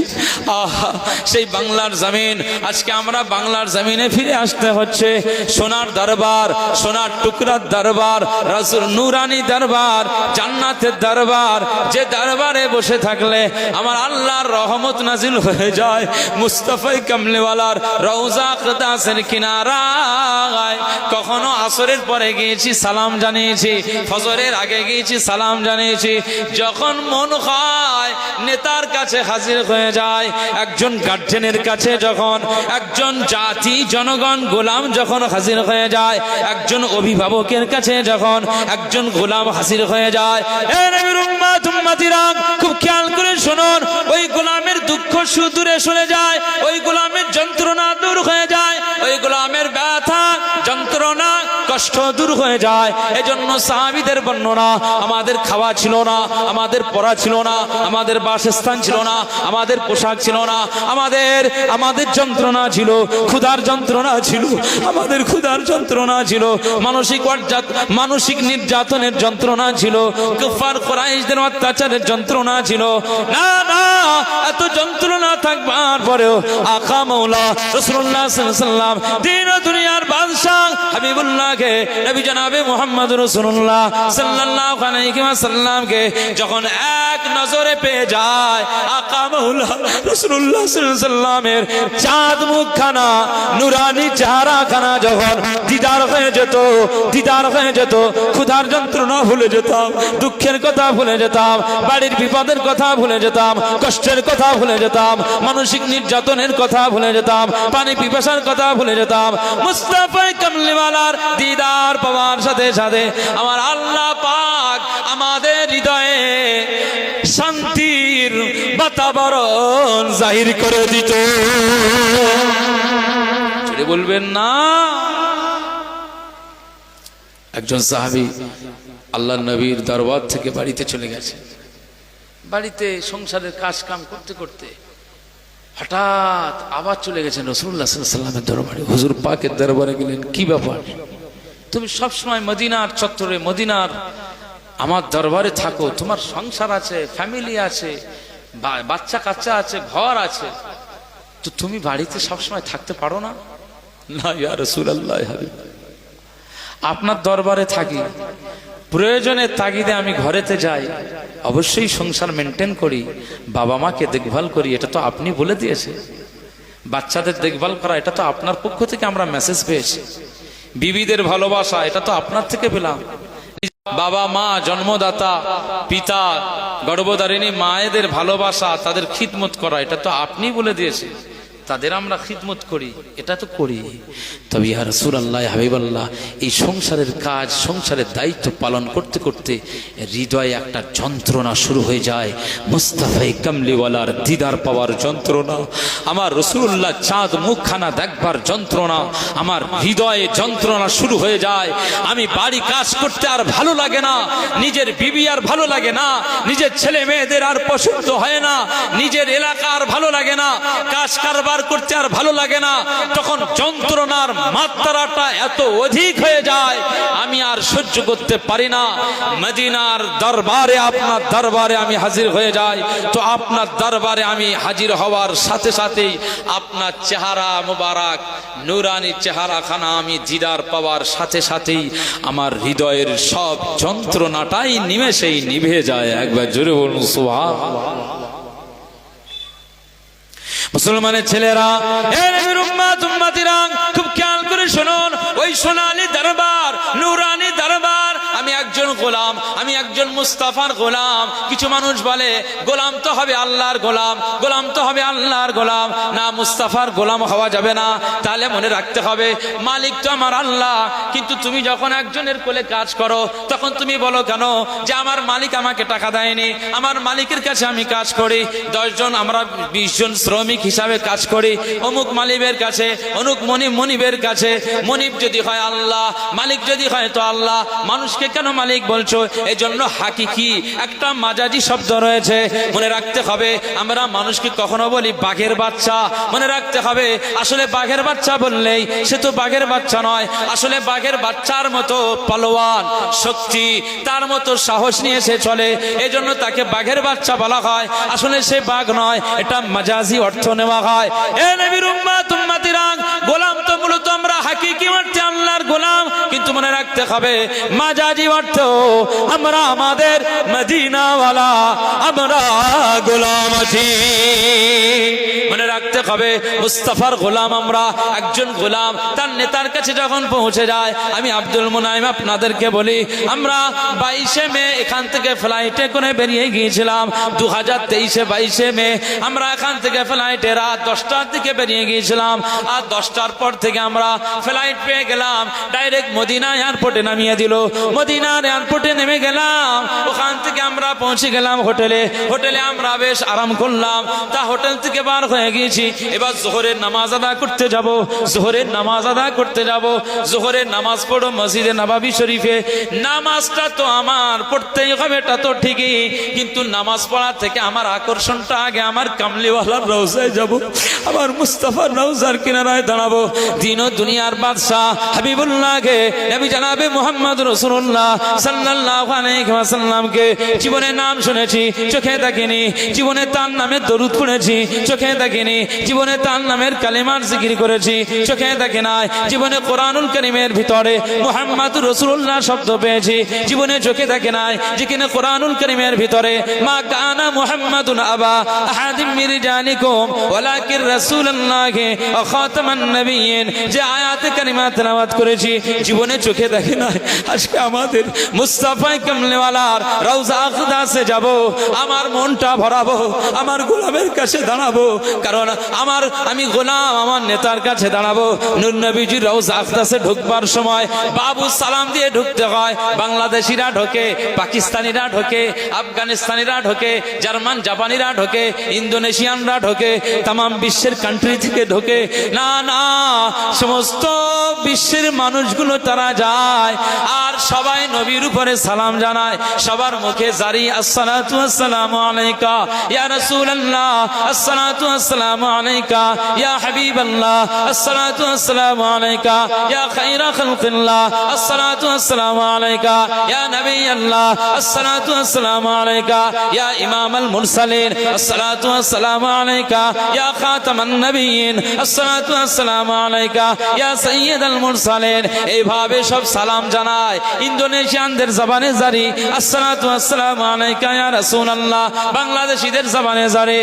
আহা, সেই বাংলার জমিন, আজকে আমরা বাংলার জমিনে ফিরে আসতে হচ্ছে। সোনার দরবার, সোনার টুকরার দরবার, রাসূল নূরানি দরবার, জান্নাতের দরবার, যে দরবারে বসে থাকলে আমার আল্লাহর রহমত নাজিল হয়ে যায়। মুস্তাফা কামলিওয়ালার রওজা আকদাসের কিনারায় কখনো আসরের পরে গিয়েছি, সালাম জানিয়েছি, ফজরের আগে গিয়েছি, সালাম জানিয়েছি। যখন মন হয় নেতার কাছে হাজির হয়ে যায়, একজন গার্জেনের কাছে যখন, একজন জাতি জনগণ গোলাম যখন হাজির হয়ে যায়, একজন অভিভাবকের কাছে যখন একজন গোলাম হাজির হয়ে যায়, এ নবীর উম্মত উম্মতিরা খুব খেয়াল করে শুনুন, ওই গোলামের দুঃখ দূরে সরে যায়, ওই গোলামের যন্ত্রণা দূর হয়ে যায়, ওই গোলামের ব্যথা যন্ত্রণা কষ্ট দূর হয়ে যায়। এজন্য সাহাবীদের বর্ণনা, আমাদের খাওয়া ছিল না, আমাদের পড়া ছিল না, আমাদের বাসস্থান ছিল না, আমাদের পোশাক ছিল না, আমাদের যন্ত্রণা ছিল, ক্ষুধার যন্ত্রণা ছিল, আমাদের ক্ষুধার যন্ত্রণা ছিল, মানসিক নির্যাতনের যন্ত্রণা ছিল, কুফার কুরাইশদের অত্যাচারের যন্ত্রণা ছিল। না না, এত যন্ত্রণা থাকবার পরেও আকা মাওলা রাসূলুল্লাহ সাল্লাল্লাহু আলাইহি ওয়াসাল্লাম দিন ও দুনিয়ার বাদশা হাবিবুল্লাহকে, নবী জনাবে মুহাম্মদ রাসূলুল্লাহ সাল্লাল্লাহু আলাইহি ওয়াসাল্লামকে যখন এক নজরে পেয়ে যায়, আকা মাওলা রাসূলুল্লাহ সাল্লাল্লাহু আলাইহি ওয়াসাল্লামের চাঁদ মুখখানা, নূরানি চেহারাখানা যখন দিদার হয়ে যেত, ক্ষুধার যন্ত্রণা ভুলে যেতাম, দুঃখের কথা ভুলে যেতাম, বাড়ির বিপদের কথা ভুলে যেতাম, কষ্টের কথা ভুলে যেতাম, মানসিক নির্যাতনের কথা ভুলে যেতাম, পানি পিপাসার কথা ভুলে যেতাম। মুস্তাফা কামলিওয়ালার দিদার পাওয়ার সাথে সাথে আমার আল্লাহ পাক আমাদের হৃদয়ে শান্তির বাতাবরণ জাহির করে দিত। বলবেন না, একজন সাহাবী আল্লাহর নবীর দরবার থেকে বাড়িতে চলে গেছে। বাড়িতে সংসারের কাজ কাম করতে করতে হঠাৎ আবার চলে গেছেন রাসূলুল্লাহ সাল্লাল্লাহু আলাইহি ওয়াসাল্লামের দরবারে। হুজুর পাকের দরবারে গেলেন, কি ব্যাপার, তুমি সব সময় মদিনার চত্বরে, মদিনার আমার দরবারে থাকো, তোমার সংসার আছে, ফ্যামিলি আছে, বাচ্চা কাচ্চা আছে, ঘর আছে, তো তুমি বাড়িতে সব সময় থাকতে পারো না? না ইয়া রাসূলুল্লাহ, আপনার দরবারে থাকি, প্রয়োজনের তাগিদে আমি ঘরেতে যাই, অবশ্যই সংসার মেনটেন করি, বাবা মাকে দেখভাল করি, এটা তো আপনি বলে দিয়েছে। বাচ্চাদের দেখভাল করা, এটা তো আপনার পক্ষ থেকে আমরা মেসেজ পেয়েছি। বিবিদের ভালোবাসা, এটা তো আপনার থেকে পেলাম। বাবা মা, জন্মদাতা পিতা, গর্ভধারিণী মায়েদের ভালোবাসা, তাদের খিদমত করা, এটা তো আপনি বলে দিয়েছেন, তাদের আমরা খিদমত করি, এটা তো করি। তবে ইয়া রাসূলুল্লাহ, হাবিবাল্লাহ, এই সংসারের কাজ, সংসারের দায়িত্ব পালন করতে করতে হৃদয়ে একটা যন্ত্রণা শুরু হয়ে যায়। মুস্তাফা কামলিওয়ালার দিদার পাওয়ার যন্ত্রণা, আমার রাসূলুল্লাহ চাঁদ মুখখানা দেখবার যন্ত্রণা, আমার হৃদয়ে যন্ত্রণা শুরু হয়ে যায়। আমি বাড়ি কাজ করতে আর ভালো লাগে না, নিজের বিবি আর ভালো লাগে না, নিজের ছেলে মেয়েদের আর পছন্দ হয় না, নিজের এলাকা আর ভালো লাগে না, কাজ কারবার করতে আর ভালো লাগে না। তখন যন্ত্রণার মাত্রাটা এত অধিক হয়ে যায়, আমি আর সহ্য করতে পারি না। মদিনার দরবারে, আপনার দরবারে আমি হাজির হয়ে যাই, তো আপনার দরবারে আমি হাজির হওয়ার সাথে সাথেই আপনার চেহারা মুবারক, নূরানি চেহারাখানা আমি দিদার পাওয়ার সাথে সাথেই আমার হৃদয়ের সব যন্ত্রণাটাই নিমেষেই নিভে যায়। একবার জোরে বলুন সুবহানাল্লাহ। মুসলমানের ছেলেরা, খুব খেয়াল করে শুনুন, ওই সোনালী দরবার, নূরানি দরবার, আমি একজন গোলাম, আমি একজন একজন মুস্তাফার গোলাম। কিছু মানুষ বলে গোলাম তো হবে আল্লাহর গোলাম, গোলাম তো হবে আল্লাহর গোলাম, না মুস্তাফার গোলাম হওয়া যাবে না। তাহলে মনে রাখতে হবে মালিক তো আমার আল্লাহ, কিন্তু তুমি যখন একজনের কোলে কাজ করো তখন তুমি বলো কেন যে আমার মালিক আমাকে টাকা দেয়নি, আমার মালিকের কাছে আমি কাজ করি, 10 জন আমরা 20 জন শ্রমিক হিসাবে কাজ করি অমুক মালিকের কাছে, অমুক মনিবের কাছে। মনিব যদি হয় আল্লাহ, মালিক যদি হয় তো আল্লাহ, মানুষকে কেন মালিক বলছো? এই জন্য হাকিকি একটা মাজাজি শব্দ রয়েছে, মনে রাখতে হবে। আমরা মানুষকে কখনো বলি বাঘের বাচ্চা, মনে রাখতে হবে আসলে বাঘের বাচ্চা বললেই সে তো বাঘের বাচ্চা নয়, আসলে বাঘের বাচ্চার মতো পালোয়ান শক্তি, তার মতো সাহস নিয়ে সে চলে, এজন্য তাকে বাঘের বাচ্চা বলা হয়। আসলে সে বাঘ নয়, এটা মাজাজি অর্থ নেওয়া হয়। এ নবীর উম্মত উম্মতিরা, গোলাম তো মূলত আমরা হাকিকি অর্থে আল্লাহর গোলাম, কিন্তু মনে রাখতে হবে মাজাজি অর্থ আমরা আমাদের মদিনাওয়ালা আমরা গোলাম আছি। মনে রাখতে হবে মুস্তাফার গোলাম আমরা। একজন গোলাম তার নেতার কাছে যখন পৌঁছে যায়, আমি আব্দুল মুনাইম আপনাদেরকে বলি, আমরা 22 মে এখান থেকে ফ্লাইটে করে বেরিয়ে গিয়েছিলাম। 2023 22 মে আমরা এখান থেকে ফ্লাইটে রাত 10টার দিকে বেরিয়ে গিয়েছিলাম। আর 10টার পর থেকে আমরা ফ্লাইট পেয়ে গেলাম, ডাইরেক্ট মদিনা এয়ারপোর্টে নামিয়ে দিল। মদিনার এয়ারপোর্টে নেমে গেলাম, ওখান থেকে আমরা পৌঁছে গেলাম হোটেলে। হোটেলে আমরা বেশ আরাম করলাম। তা হোটেল থেকে বার হয়ে গিয়েছি, এবার জোহরের নামাজ আদা করতে যাব। জোহরের নামাজ আদা করতে যাব, জোহরের নামাজ পড়ো মসজিদে নববী শরীফে। নামাজটা তো আমার পড়তেই হবে, এটা তো ঠিকই, কিন্তু নামাজ পড়া থেকে আমার আকর্ষণটা আগে আমার কামলিওয়ালার রওজায় যাব, আমার মুস্তাফার রওজার কিনারায় দাঁড়াবো। দিন ও দুনিয়ার বাদশা হাবিবুল্লাহকে, নবী জনাবে মুহাম্মদ রাসূলুল্লাহ সাল্লাল্লাহু আলাইহি ওয়াসাল্লামকে জীবনে নাম শুনেছি, চোখে দেখিনি, জীবনে তার নামে দরুদ পড়েছি, চোখে দেখিনি, জীবনে তার নামের কালেমার জিকির করেছি, চোখে দেখে নাই, জীবনে কোরআনুল কারীমের ভিতরে মুহাম্মদুর রাসূলুল্লাহ শব্দ পেয়েছি, জীবনে চোখে দেখে নাই, যেখানে কোরআনুল কারীমের ভিতরে মা কানা মুহাম্মাদুন আবা আহাদিম মির রিজালিকুম ওয়ালাকিন রাসূলুল্লাহি ওয়া খাতামান নবিয়্যিন, যে আয়াতে কারিমা তেলাওয়াত করেছি, জীবনে চোখে দেখে নাই। আজকে আমাদের মুস্তাফা কামলিওয়ালার রওজা আকদাসে যাব, আমার মনটা ভরাবো, আমার গোলামের কাছে দাঁড়াবো, কারণ আমি গোলাম আমার নেতার কাছে দাঁড়াবো। নূর নবীজির রওজা আকদাসে ঢুকবার সময় বাবু সালাম দিয়ে ঢুকতে হয়। বাংলাদেশিরা ঢোকে, পাকিস্তানিরা ঢোকে, আফগানিস্তানিরা ঢোকে, জার্মান জাপানিরা ঢোকে, ইন্দোনেশিয়ানরা ঢোকে, তাম বিশ্বের কান্ট্রি থেকে ঢোকে না, না, সমস্ত বিশ্বের মানুষগুলো তারা যায় আর সবাই নবীর উপরে সালাম জানায়। সবার মুখে জারি আসসালাতু ওয়াসসালামু আলাইকা ইয়া রাসূলুল্লাহ, আসসালাতু ওয়াসসালামু আলাইকা ইয়া হাবিবাল্লাহ, আসসালাতু ওয়াসসালামু আলাইকা ইয়া খায়রা খালকিল্লাহ, আসসালাতু ওয়াসসালামু আলাইকা ইয়া নবিয়াল্লাহ, আসসালাতু ওয়াসসালামু আলাইকা ইয়া ইমামাল মুরসালিন, আসসালাতু ওয়াসসালামু আলাইকা ইয়া খাতামান নবিয়্যিন, আসসালাতু ওয়াসসালামু আলাইকা ইয়া সাইয়্যিদাল মুরসালিন। এইভাবে সব সালাম জানায়। ইন্দোনেশিয়ানদের জবানে জারি আসসালাতু ওয়াসসালামু আলাইকা ইয়া রাসূলুল্লাহ, বাংলাদেশীদের জবানে জারি,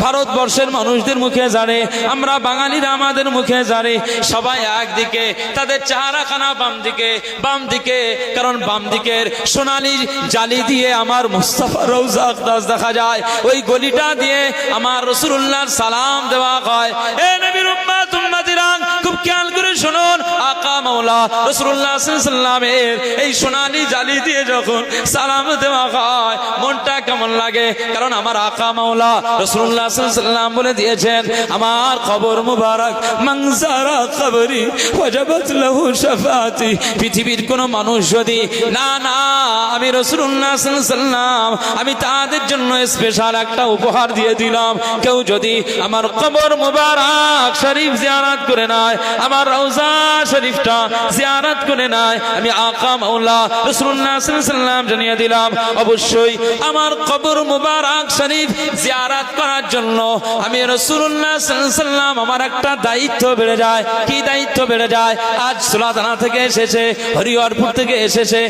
ভারতবর্ষের মানুষদের মুখে জারি, আমরা বাঙালিরা আমাদের মুখে জারি। সবাই একদিকে, তাদের চেহারাখানা বাম দিকে, বাম দিকে, কারণ বাম দিকের সোনালী জালি দিয়ে আমার মুস্তাফা রওজা আকদাস দেখা যায়, ওই গলিটা দিয়ে আমার রাসূলুল্লাহর সালাম দেওয়া হয়। এ নবীর উম্মত উম্মতিরা, খুব খেয়াল করে শুনুন, আকা মাওলা রাসূলুল্লাহ সাল্লাল্লাহু আলাইহি ওয়াসাল্লামের এই সোনালী জালি দিয়ে যখন সালাম দেওয়া হয়, মনটা কেমন লাগে? কারণ আমার আকা মাওলা রাসূলুল্লাহ সাল্লাল্লাহু আলাইহি ওয়াসাল্লাম বলে দিয়েছেন, আমার কবর মুবারক মানজারা কবরি ওয়াজাবাত লাহু শাফাআতি। পৃথিবীর কোন মানুষ যদি না, না, আমি রাসূলুল্লাহ সাল্লাল্লাহু আলাইহি ওয়াসাল্লাম আমি তাদের জন্য স্পেশাল একটা উপহার দিয়ে দিলাম। কেউ যদি আমার কবর মুবারক শরীফ জিয়ারত করে নেয়, আমার রওজা শরীফটা জিয়ারত করে নেয়, আমি আকা মাওলা রাসূলুল্লাহ সাল্লাল্লাহু আলাইহি ওয়াসাল্লাম জানিয়ে দিলাম, অবশ্যই আমার কবর মুবারক শরীফ জিয়ারত করার জন্য আমি রাসূলুল্লাহ সাল্লাল্লাহু আলাইহি ওয়াসাল্লাম আমার একটা দায়িত্ব বেড়ে যায়। কি দায়িত্ব বেড়ে যায়? আজ সুলাতানা থেকে এসেছে, হরিহরপুর থেকে এসেছে,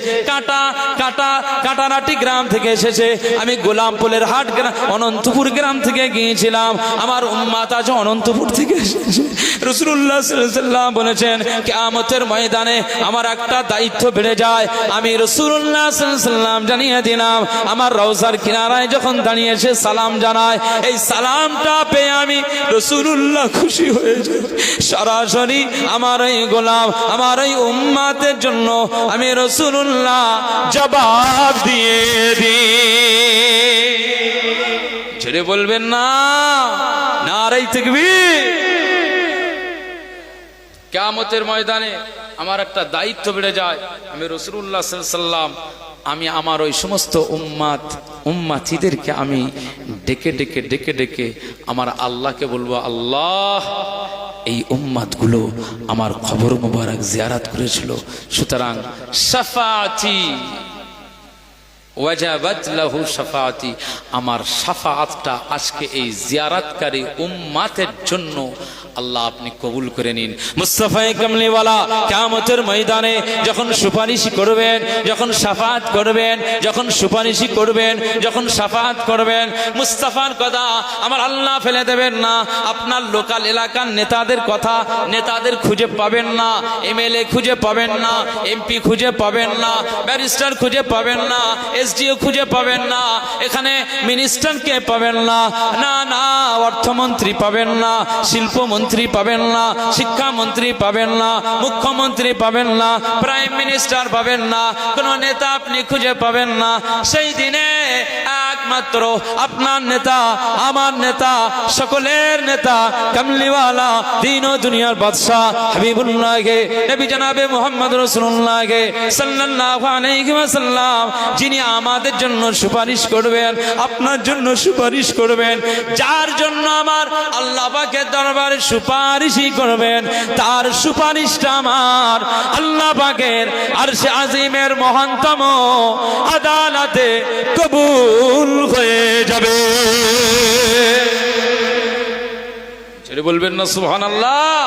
কাটারাটি গ্রাম থেকে এসেছে, আমি গোলামপুরের হাট গ্রাম অনন্তপুর গ্রাম থেকে গিয়েছিলাম, আমার উম্মাত আজ অনন্তপুর থেকে এসেছে। রাসূলুল্লাহ সাল্লাল্লাহু আলাইহি ওয়াসাল্লাম বলেছেন, কিয়ামত কিয়ামতের ময়দানে আমার একটা দায়িত্ব বেড়ে যায়। আমি রাসূলুল্লাহ সাল্লাল্লাহু আলাইহি ওয়াসাল্লাম জানিয়ে দিলাম, আমার রওজার কিনারায় যখন দাঁড়িয়ে এসে সালাম জানায়, এই সালামটা পেয়ে আমি রাসূলুল্লাহ খুশি হয়ে যাই। সরাসরি আমার এই গোলাম, আমার এই উম্মতের জন্য আমি রাসূলুল্লাহ জবাব দিয়ে দিই। ছেড়ে বলবেন না, নারায়ে তাকবীর। কিয়ামতের ময়দানে আমার একটা দায়িত্ব বেড়ে যায়। আমি রাসূলুল্লাহ সাল্লাল্লাহু আলাইহি ওয়াসাল্লাম, আমি আমার ওই সমস্ত উম্মাতিদেরকে আমি ডেকে ডেকে ডেকে ডেকে আমার আল্লাহকে বলবো, আল্লাহ এই উম্মাতগুলো আমার কবর মোবারক জিয়ারত করেছিল, সুতরাং শাফাআতি ওয়াজাবাত লাহু শাফাআতি, আমার শাফাআতটা আজকে এই জিয়ারতকারী উম্মাতের জন্য আল্লাহ আপনি কবুল করে নিন। মুস্তাফায়ে কামলিওয়ালা কিয়ামতের ময়দানে যখন সুপারিশ করবেন, যখন শাফাআত করবেন, যখন সুপারিশ করবেন, যখন শাফাআত করবেন, মুস্তাফার কথা আমার আল্লাহ ফেলে দেবেন না। আপনার লোকাল এলাকার নেতাদের কথা নেতাদের খুঁজে পাবেন না, এমএলএ খুঁজে পাবেন না, এমপি খুঁজে পাবেন না, ব্যারিস্টার খুঁজে পাবেন না, এসডিও খুঁজে পাবেন না, এখানে মিনিস্টারকে পাবেন না, না না, অর্থমন্ত্রী পাবেন না, শিল্পমন্ত্রী পাবেন না, শিক্ষামন্ত্রী পাবেন না, মুখ্যমন্ত্রী পাবেন না, প্রাইম মিনিস্টার পাবেন না, কোন নেতা আপনি খুঁজে পাবেন না। সেই দিনে একমাত্র আপনার নেতা, আমার নেতা, সকলের নেতা, কামলিওয়ালা, দিন ও দুনিয়ার বাদশাহ হাবিবুল্লাহকে, নবী জনাবে মুহাম্মদ রাসূলুল্লাহকে সাল্লাল্লাহু আলাইহি ওয়াসাল্লাম, যিনি আমাদের জন্য সুপারিশ করবেন, আপনার জন্য সুপারিশ করবেন, যার জন্য আমার আল্লাহ পাকের দরবারে সুপারিশই করবেন, তার সুপারিশটা আমার আল্লাহ পাকের আরশে আজিমের মহানতম আদালতে কবুল হয়ে যাবে। ছেড়ে বলবেন না সুবহানাল্লাহ।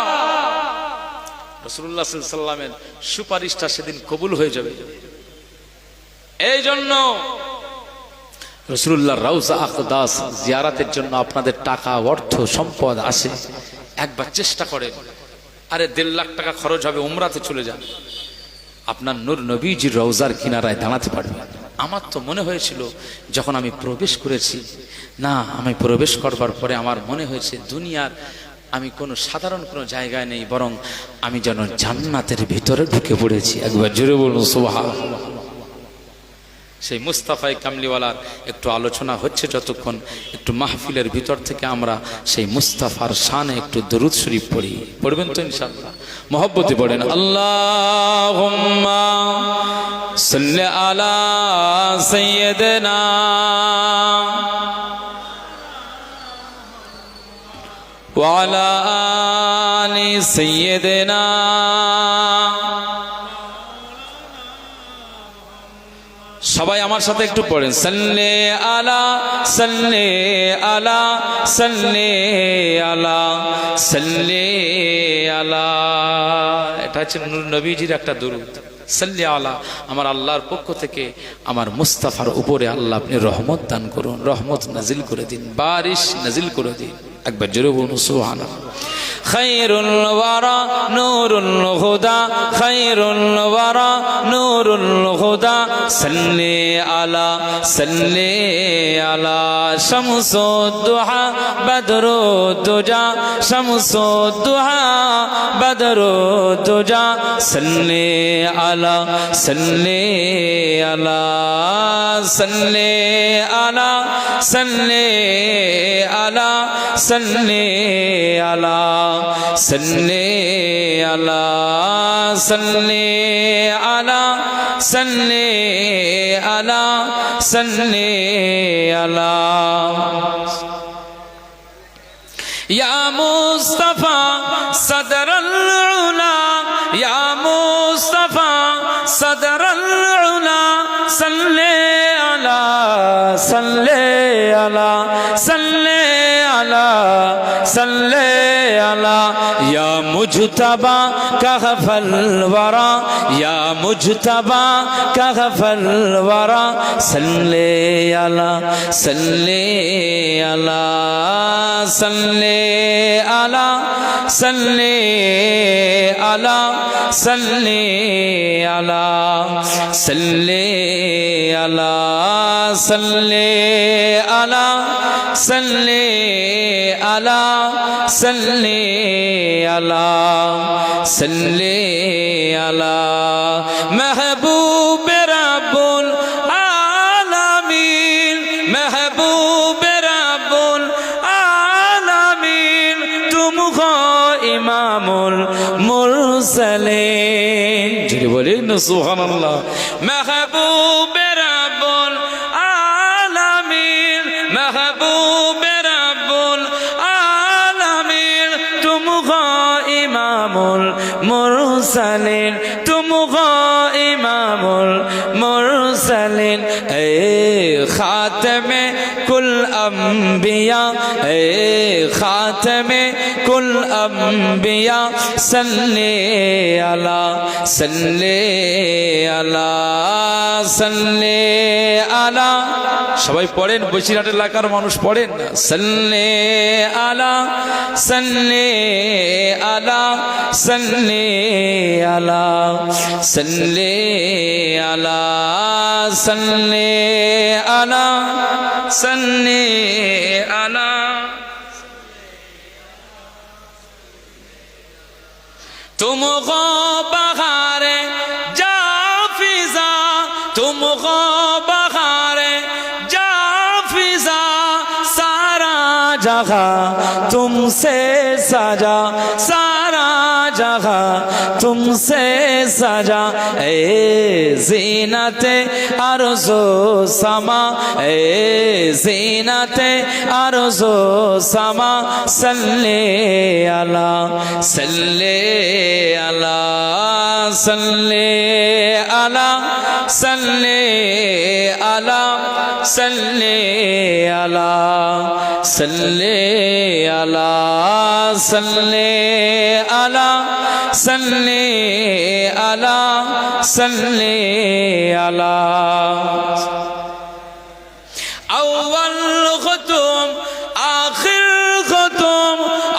রাসূলুল্লাহ সাল্লাল্লাহু আলাইহি ওয়াসাল্লামের সুপারিশটা সেদিন কবুল হয়ে যাবে। এই জন্য রাসূলুল্লাহর রওজা আকদাস জিয়ারতের জন্য আপনাদের টাকা, অর্থ, সম্পদ আছে, একবার চেষ্টা করেন। আরে 1.5 লাখ টাকা খরচ হবে, উমরাতে চলে যান, আপনার নূর নবীজির রওজার কিনারায় দাঁড়াতে পারবেন। আমার তো মনে হয়েছিল যখন আমি প্রবেশ করেছি, না, আমি প্রবেশ করবার পরে আমার মনে হয়েছে দুনিয়ার আমি কোনো সাধারণ কোনো জায়গায় নেই, বরং আমি যেন জান্নাতের ভিতরে ঢুকে পড়েছি। একবার জোরে বলুন সুবহানাল্লাহ। সেই মুস্তাফায়ে কামলিওয়ালার একটু আলোচনা হচ্ছে যতক্ষণ, একটু মাহফিলের ভিতর থেকে আমরা সেই মুস্তাফার শানে একটু দরুদ শরীফ পড়ি। পড়বেন তো ইনশাআল্লাহ? মহব্বতে পড়েন, আল্লাহুম্মা সাল্লি আলা সাইয়্যিদিনা ওয়া আলা আলি সাইয়্যিদিনা। সবাই আমার সাথে একটু পড়েন, সাল্লি আলা সাল্লি আলা সাল্লি আলা সাল্লি আলা। এটা হচ্ছে নূর নবীজির একটা দরুদ। সাল্লি আলা, আমার আল্লাহর পক্ষ থেকে আমার মুস্তাফার উপরে আল্লাহ আপনি রহমত দান করুন, রহমত নাজিল করে দিন, বারিশ নাজিল করে দিন। একবার জোরে বলুন সুবহানাল্লাহ। খায়রুল ওয়ারা নূরুল হুদা, খায়রুল ওয়ারা নূরুল হুদা, সাল্লি আলা সাল্লি আলা শামসুদ দুহা বদরুদ দুজা, শামসুদ দুহা বদরুদ দুজা, সাল্লি আলা সাল্লি আলা সাল্লি আলা সাল্লি আলা সাল্লি আলা সাল্লি আলা সাল্লি আলা সাল্লি আলা সাল্লি আলা। ইয়া মুস্তাফা সদরুল উলা, ইয়া মুস্তাফা সদরুল উলা, সাল্লি আলা সাল্লি আলা সাল্লি আলা সাল্লি আলা। या मुजतबा कहफल वरा या मुजतबा कहफल वरा सल्ले अला सल्ले अला सल्ले अला सल्ले अला सल्ले अला सल्ले अला सल्ले अला सल्ले अला सल्ले अला सल्ले अला महबूब रब्बुल आलमीन महबूब रब्बुल आलमीन तुम हो इमामुल मुरसलीन जी बोले न सुभानअल्लाह महबूब रब्बुल आलमीन महबूब रब्बुल आलमीन तुम हो इमामुल मुरसलीन तुम हो इमामुल मुरसलीन ए खातमे कुल अंबिया ए खातमे कुल अंबिया सल्ले अला सल्ले अला सल्ले अला সবাই পড়েন বসিরহাট এলাকার মানুষ পড়েন সল্লে আলা সল্লে আলা সল্লে আলা সল্লে আলা সল্লে আলা সল্লে আলা तुमको बहारे जा फिजा तुमको बहारे जा फिजा सारा जगह तुमसे सजा सारा जगह तुमसे सजा ए जीनते अर्ज़ो समा ए जीनते अर्ज़ो समा सल्ले अला सल्ले अला सल्ले अला सल्ले अला सल्ले अला सल्ले अला सल्ले अला सल्ले अला सल्ले अला अव्वल ख़ुतूम आखिर ख़ुतूम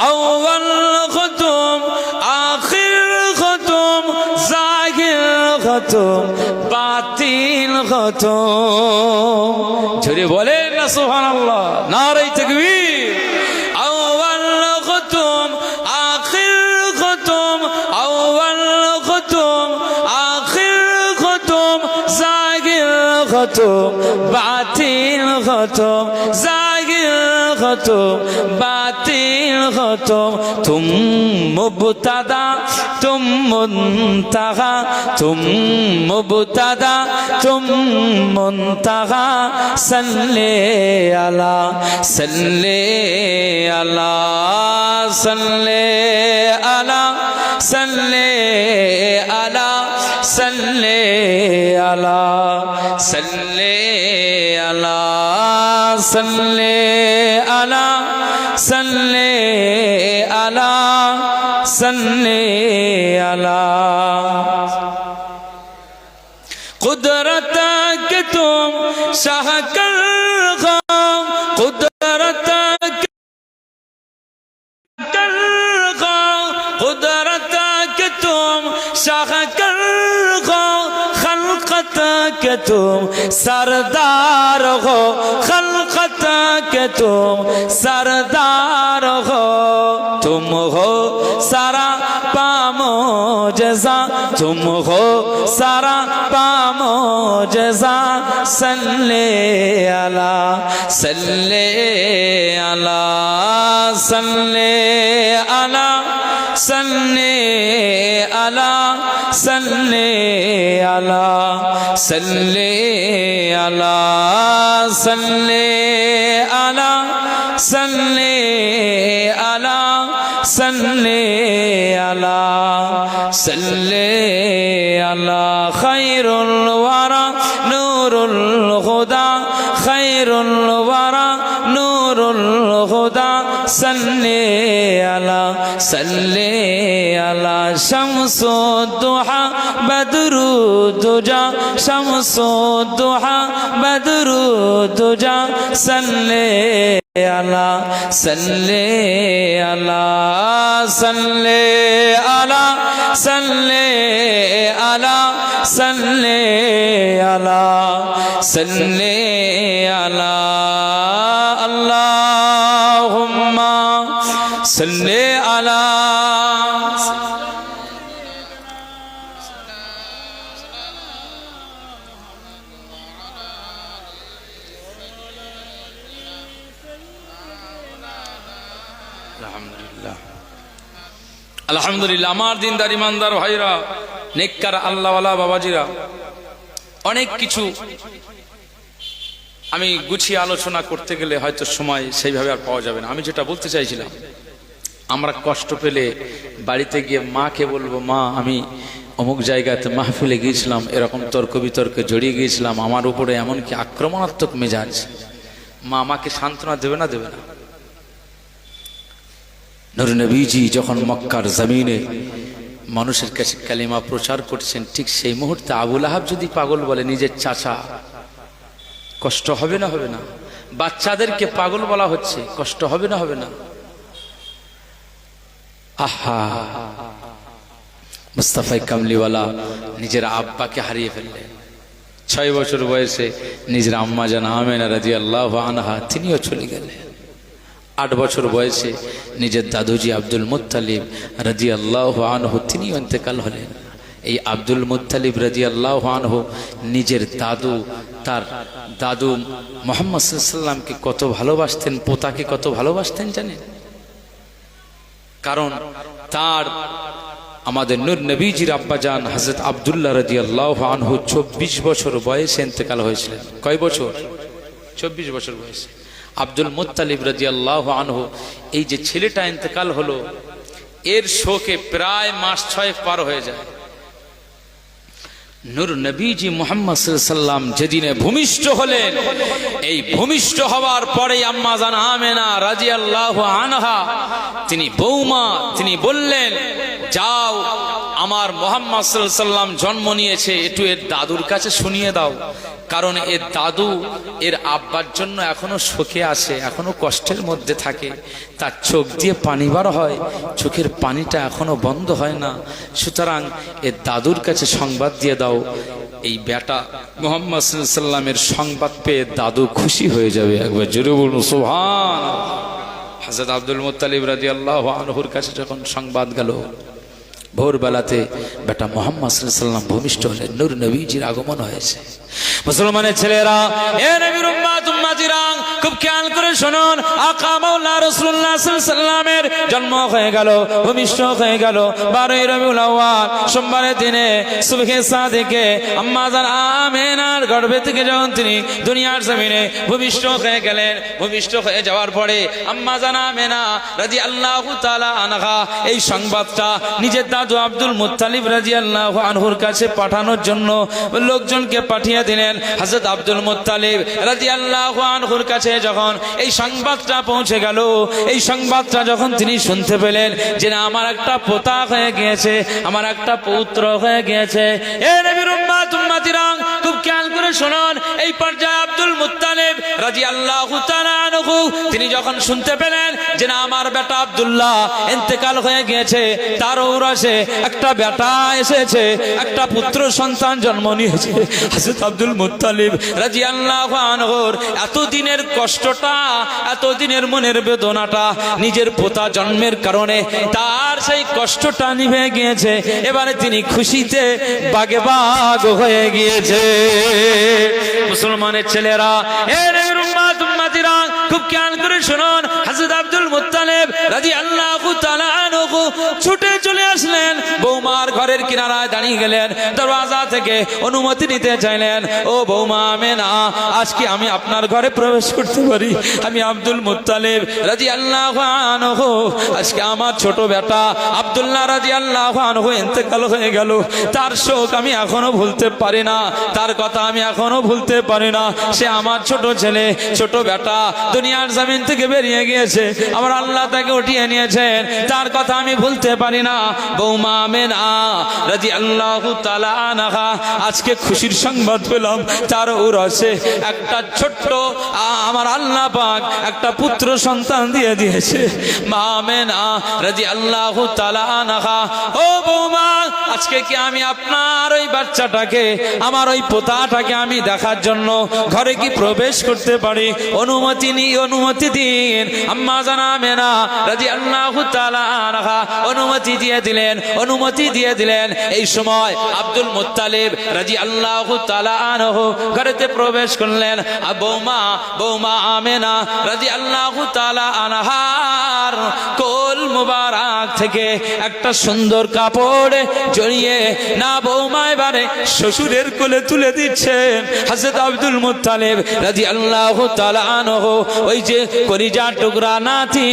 अव्वल ख़ुतूम आखिर ख़ुतूम ज़ाहिर ख़ुतूम बातिन ख़ुतूम जोरे बोले ना सुभानअल्लाह नारे तकबीर अव्वल ख़ुतूम आखिर ख़ुतूम अव्वल ख़ुतूम आखिर ख़ुतूम ज़ाहिर ख़ुतूम बातिन ख़ुतूम ज़ाहिर ख़ुतूम बातिन ख़ुतूम तुम मुब्तदा तुम मुंतहा तुम मुब्तदा तुम मुंतहा सल्ले अला सल्ले अला सल्ले अला सल्ले अला सल्ले अला सल्ले अला सल्ले अला सल्ले अला सल्ले अला कुदरत के तुम शाह कर गम कुदरत कर गम कुदरत के तुम शाह कर गम खलकत के तुम सरदार हो खलकत के तुम सरदार हो तुम हो सारा पामो जजा तुम हो सारा पामो जजा सल्ले अला सल्ले अला सल्ले अला सल्ले अला सल्ले अला सल्ले अला सल्ले अला सल्ले अला सल्ले अला सल्ले अला खैरुल वरा नूरुल हुदा खैरुल वरा नूरुल हुदा सल्ले अला सल्ले আলা শামসুদ্দোহা বদরুদ্দোজা শামসুদ্দোহা বদরুদ্দোজা সাল্লে আলা সাল্লে আলা সাল্লে আলা সাল্লে আলা সাল্লে আলা সাল্লে আলা আল্লাহুম্মা সাল্লি আলা আলহামদুলিল্লাহ। আমার দিনদার ইমানদার ভাইরা, নেককার আল্লাহওয়ালা বাবাজিরা, অনেক কিছু আমি গুছিয়ে আলোচনা করতে গেলে হয়তো সময় সেইভাবে আর পাওয়া যাবে না। আমি যেটা বলতে চাইছিলাম, আমরা কষ্ট পেলে বাড়িতে গিয়ে মাকে বলবো, মা আমি অমুক জায়গাতে মাহফিলে গিয়েছিলাম, এরকম তর্ক বিতর্কে জড়িয়ে গিয়েছিলাম, আমার উপরে এমনকি আক্রমণাত্মক মেজাজ, মা আমাকে সান্ত্বনা দেবে না? দেবে না? নূর নবীজি যখন মক্কার জমিনে মানুষের কাছে কালিমা প্রচার করছেন, ঠিক সেই মুহূর্তে আবু লাহাব যদি পাগল বলে নিজের চাচা, কষ্ট হবে না? হবে না? বাচ্চাদেরকে পাগল বলা হচ্ছে, কষ্ট হবে না? হবে না? আহা, মুস্তাফা কামলিওয়ালা নিজের আব্বাকে হারিয়ে ফেললেন। 6 বছর বয়সে নিজের আম্মা জান আমেনা রাদিয়াল্লাহু আনহা তিনিও চলে গেলেন। 8 বছর বয়সে নিজের দাদুজি আব্দুল মুত্তালিব রাদিয়াল্লাহু আনহু তিনিও ইন্তেকাল হলেন। এই আব্দুল মুত্তালিব রাদিয়াল্লাহু আনহু নিজের দাদু, তার দাদু মুহাম্মদ সাল্লাল্লাহু আলাইহি ওয়াসাল্লামকে কত ভালোবাসতেন, পোতাকে কত ভালোবাসতেন জানেন? কারণ তার আমাদের নূর নবীজির আব্বাজান হযরত আব্দুল্লাহ রাদিয়াল্লাহু আনহু 24 বছর বয়সে ইন্তেকাল হয়েছিলেন। কয় বছর? 24 বছর বয়সে। আব্দুল মুত্তালিব রাদিয়াল্লাহু আনহু, এই যে ছেলেটা ইন্তেকাল হলো, এর শোকে প্রায় মাস 6 পার হয়ে যায়। নূর নবীজি মুহাম্মদ সাল্লাল্লাহু আলাইহি ওয়াসাল্লাম যেদিনে ভূমিষ্ঠ হলেন, এই ভূমিষ্ঠ হওয়ার পরেই আম্মা জান আমেনা রাদিয়াল্লাহু আনহা তিনি বৌমা, তিনি বললেন, যাও আমার মুহাম্মদ সাল্লাল্লাহু আলাইহি ওয়াসাল্লাম জন্ম নিয়েছে, একটু এর দাদুর কাছে শুনিয়ে দাও। কারণ এর দাদু এর আব্বার জন্য এখনো শোকে আছে, এখনো কষ্টের মধ্যে থাকে, তার চোখ দিয়ে পানি বার হয়, চোখের পানিটা এখনো বন্ধ হয় না, সুতরাং এর দাদুর কাছে সংবাদ দিয়ে দাও। এই বেটা মুহাম্মদ সাল্লাল্লাহু আলাইহি ওয়াসাল্লামের সংবাদ পেয়ে দাদু খুশি হয়ে যাবে। একবার জোরে বলুন সুবহানাল্লাহ। হযরত আব্দুল মুত্তালিব রাদিয়াল্লাহু আনহুর কাছে যখন সংবাদ গেল, ভোরবেলাতে বেটা মুহাম্মদ সাল্লাল্লাহু আলাইহি ওয়াসাল্লাম ভূমিষ্ঠ হলেন, নূর নবীজির আগমন হয়েছে। মুসলমানের ছেলেরা, এ নবীর উম্মত উম্মতিরা, খুব খেয়াল করে শুনুন, আকা মাওলা রাসূলুল্লাহ সাল্লাল্লাহু আলাইহি ওয়াসাল্লামের জন্ম হয়ে গেল, ভূমিষ্ঠ হয়ে গেল 12 রবিউল আউয়াল সোমবারের দিনে সুবহে সাদিকে আম্মা জান আমেনার গর্ভে থেকে যখন তিনি দুনিয়ার জমিনে ভূমিষ্ঠ হয়ে গেলেন, ভূমিষ্ঠ হয়ে যাওয়ার পরে আম্মা জান আমেনা রাদিয়াল্লাহু তাআলা আনহা এই সংবাদটা নিজের দাদু আব্দুল মুত্তালিব রাদিয়াল্লাহু আনহুর কাছে পাঠানোর জন্য লোকজনকে পাঠিয়ে দিলেন। হযরত আব্দুল মুত্তালিব রাদিয়াল্লাহু আনহুর কাছে যখন এই সংবাদটা পৌঁছে গেল, এই সংবাদটা যখন তিনি শুনতে পেলেন যে না, আমার একটা পোতা হয়ে গিয়েছে, আমার একটা পুত্র হয়ে গিয়েছে। এ নবীর উম্মত উম্মতিরা, খুব খেয়াল করে শুনুন, এই পর্যায়ে আব্দুল মুত্তালিব রাদিয়াল্লাহু তাআলা আনহু তিনি যখন শুনতে পেলেন যে না, আমার বেটা আব্দুল্লাহ ইন্তেকাল হয়ে গিয়েছে, তার ঔরসে একটা বেটা এসেছে, একটা পুত্র সন্তান জন্ম নিয়েছে। হযরত আব্দুল মুত্তালিব রাদিয়াল্লাহু আনহুর এতদিনের কষ্টটা, এতদিনের মনের বেদনাটা, নিজের পোতা জন্মের কারণে তার সেই কষ্টটা নিভে গিয়েছে। এবারে তিনি খুশিতে বাগে বাগ হয়ে গিয়েছে। মুসলমানের ছেলেরা, এ নবীর উম্মত উম্মতিরা, খুব খেয়াল করে শুনুন, হযরত আব্দুল মুত্তালিব রাদিয়াল্লাহু তাআলা আনহু ছুটে চলে আসলেন, বৌমার ঘরের কিনারায় দাঁড়িয়ে গেলেন, দরওয়াজা থেকে অনুমতি নিতে চাইলেন। ও বৌমা আমেনা, আজকে আমি আপনার ঘরে প্রবেশ করতে পারি? আমি আব্দুল মুত্তালিব রাদিয়াল্লাহু আনহু, আজকে আমার ছোট বেটা আব্দুল্লাহ রাদিয়াল্লাহু আনহু ইন্তেকাল হয়ে গেল, তার শোক আমি এখনো ভুলতে পারি না, তার কথা আমি এখনো ভুলতে পারি না। সে আমার ছোট ছেলে, ছোট বেটা দুনিয়ার জমিন থেকে বেরিয়ে গিয়েছে। গিয়েছে, আমার আল্লাহ তাকে উঠিয়ে নিয়েছেন, তার কথা আমি ভুলতে পারি না। বৌমা আমেনা রাদিয়াল্লাহু তাআলা আনহা আজকে খুশির সংবাদ পেলাম, তার উরসে একটা ছোট্ট আমার আল্লাহ পাক একটা পুত্র সন্তান দিয়ে দিয়েছে। মা আমেনা রাদিয়াল্লাহু তাআলা আনহা, ও বৌমা, আজকে কি আমি আপনার ওই বাচ্চাটাকে, আমার ওই পোতাটাকে আমি দেখার জন্য ঘরে কি প্রবেশ করতে পারি? অনুমতি দিন। আম্মা জান আমেনা রাদিয়াল্লাহু তাআলা আনহা অনুমতি দিয়ে দিলেন। এই সময় আব্দুল মুত্তালিব রাদিয়াল্লাহু তাআলা আনহু ঘরেতে প্রবেশ করলেন। বৌমা আমেনা রাদিয়াল্লাহু তাআলা আনহার কোল মুবারক থেকে একটা সুন্দর কাপড় জড়িয়ে না বৌমা এবারে শ্বশুরের কোলে তুলে দিচ্ছেন হযরত আব্দুল মুত্তালিব রাদিয়াল্লাহু তাআলা আনহু। ওই যে কলিজা টুকরা নাতি,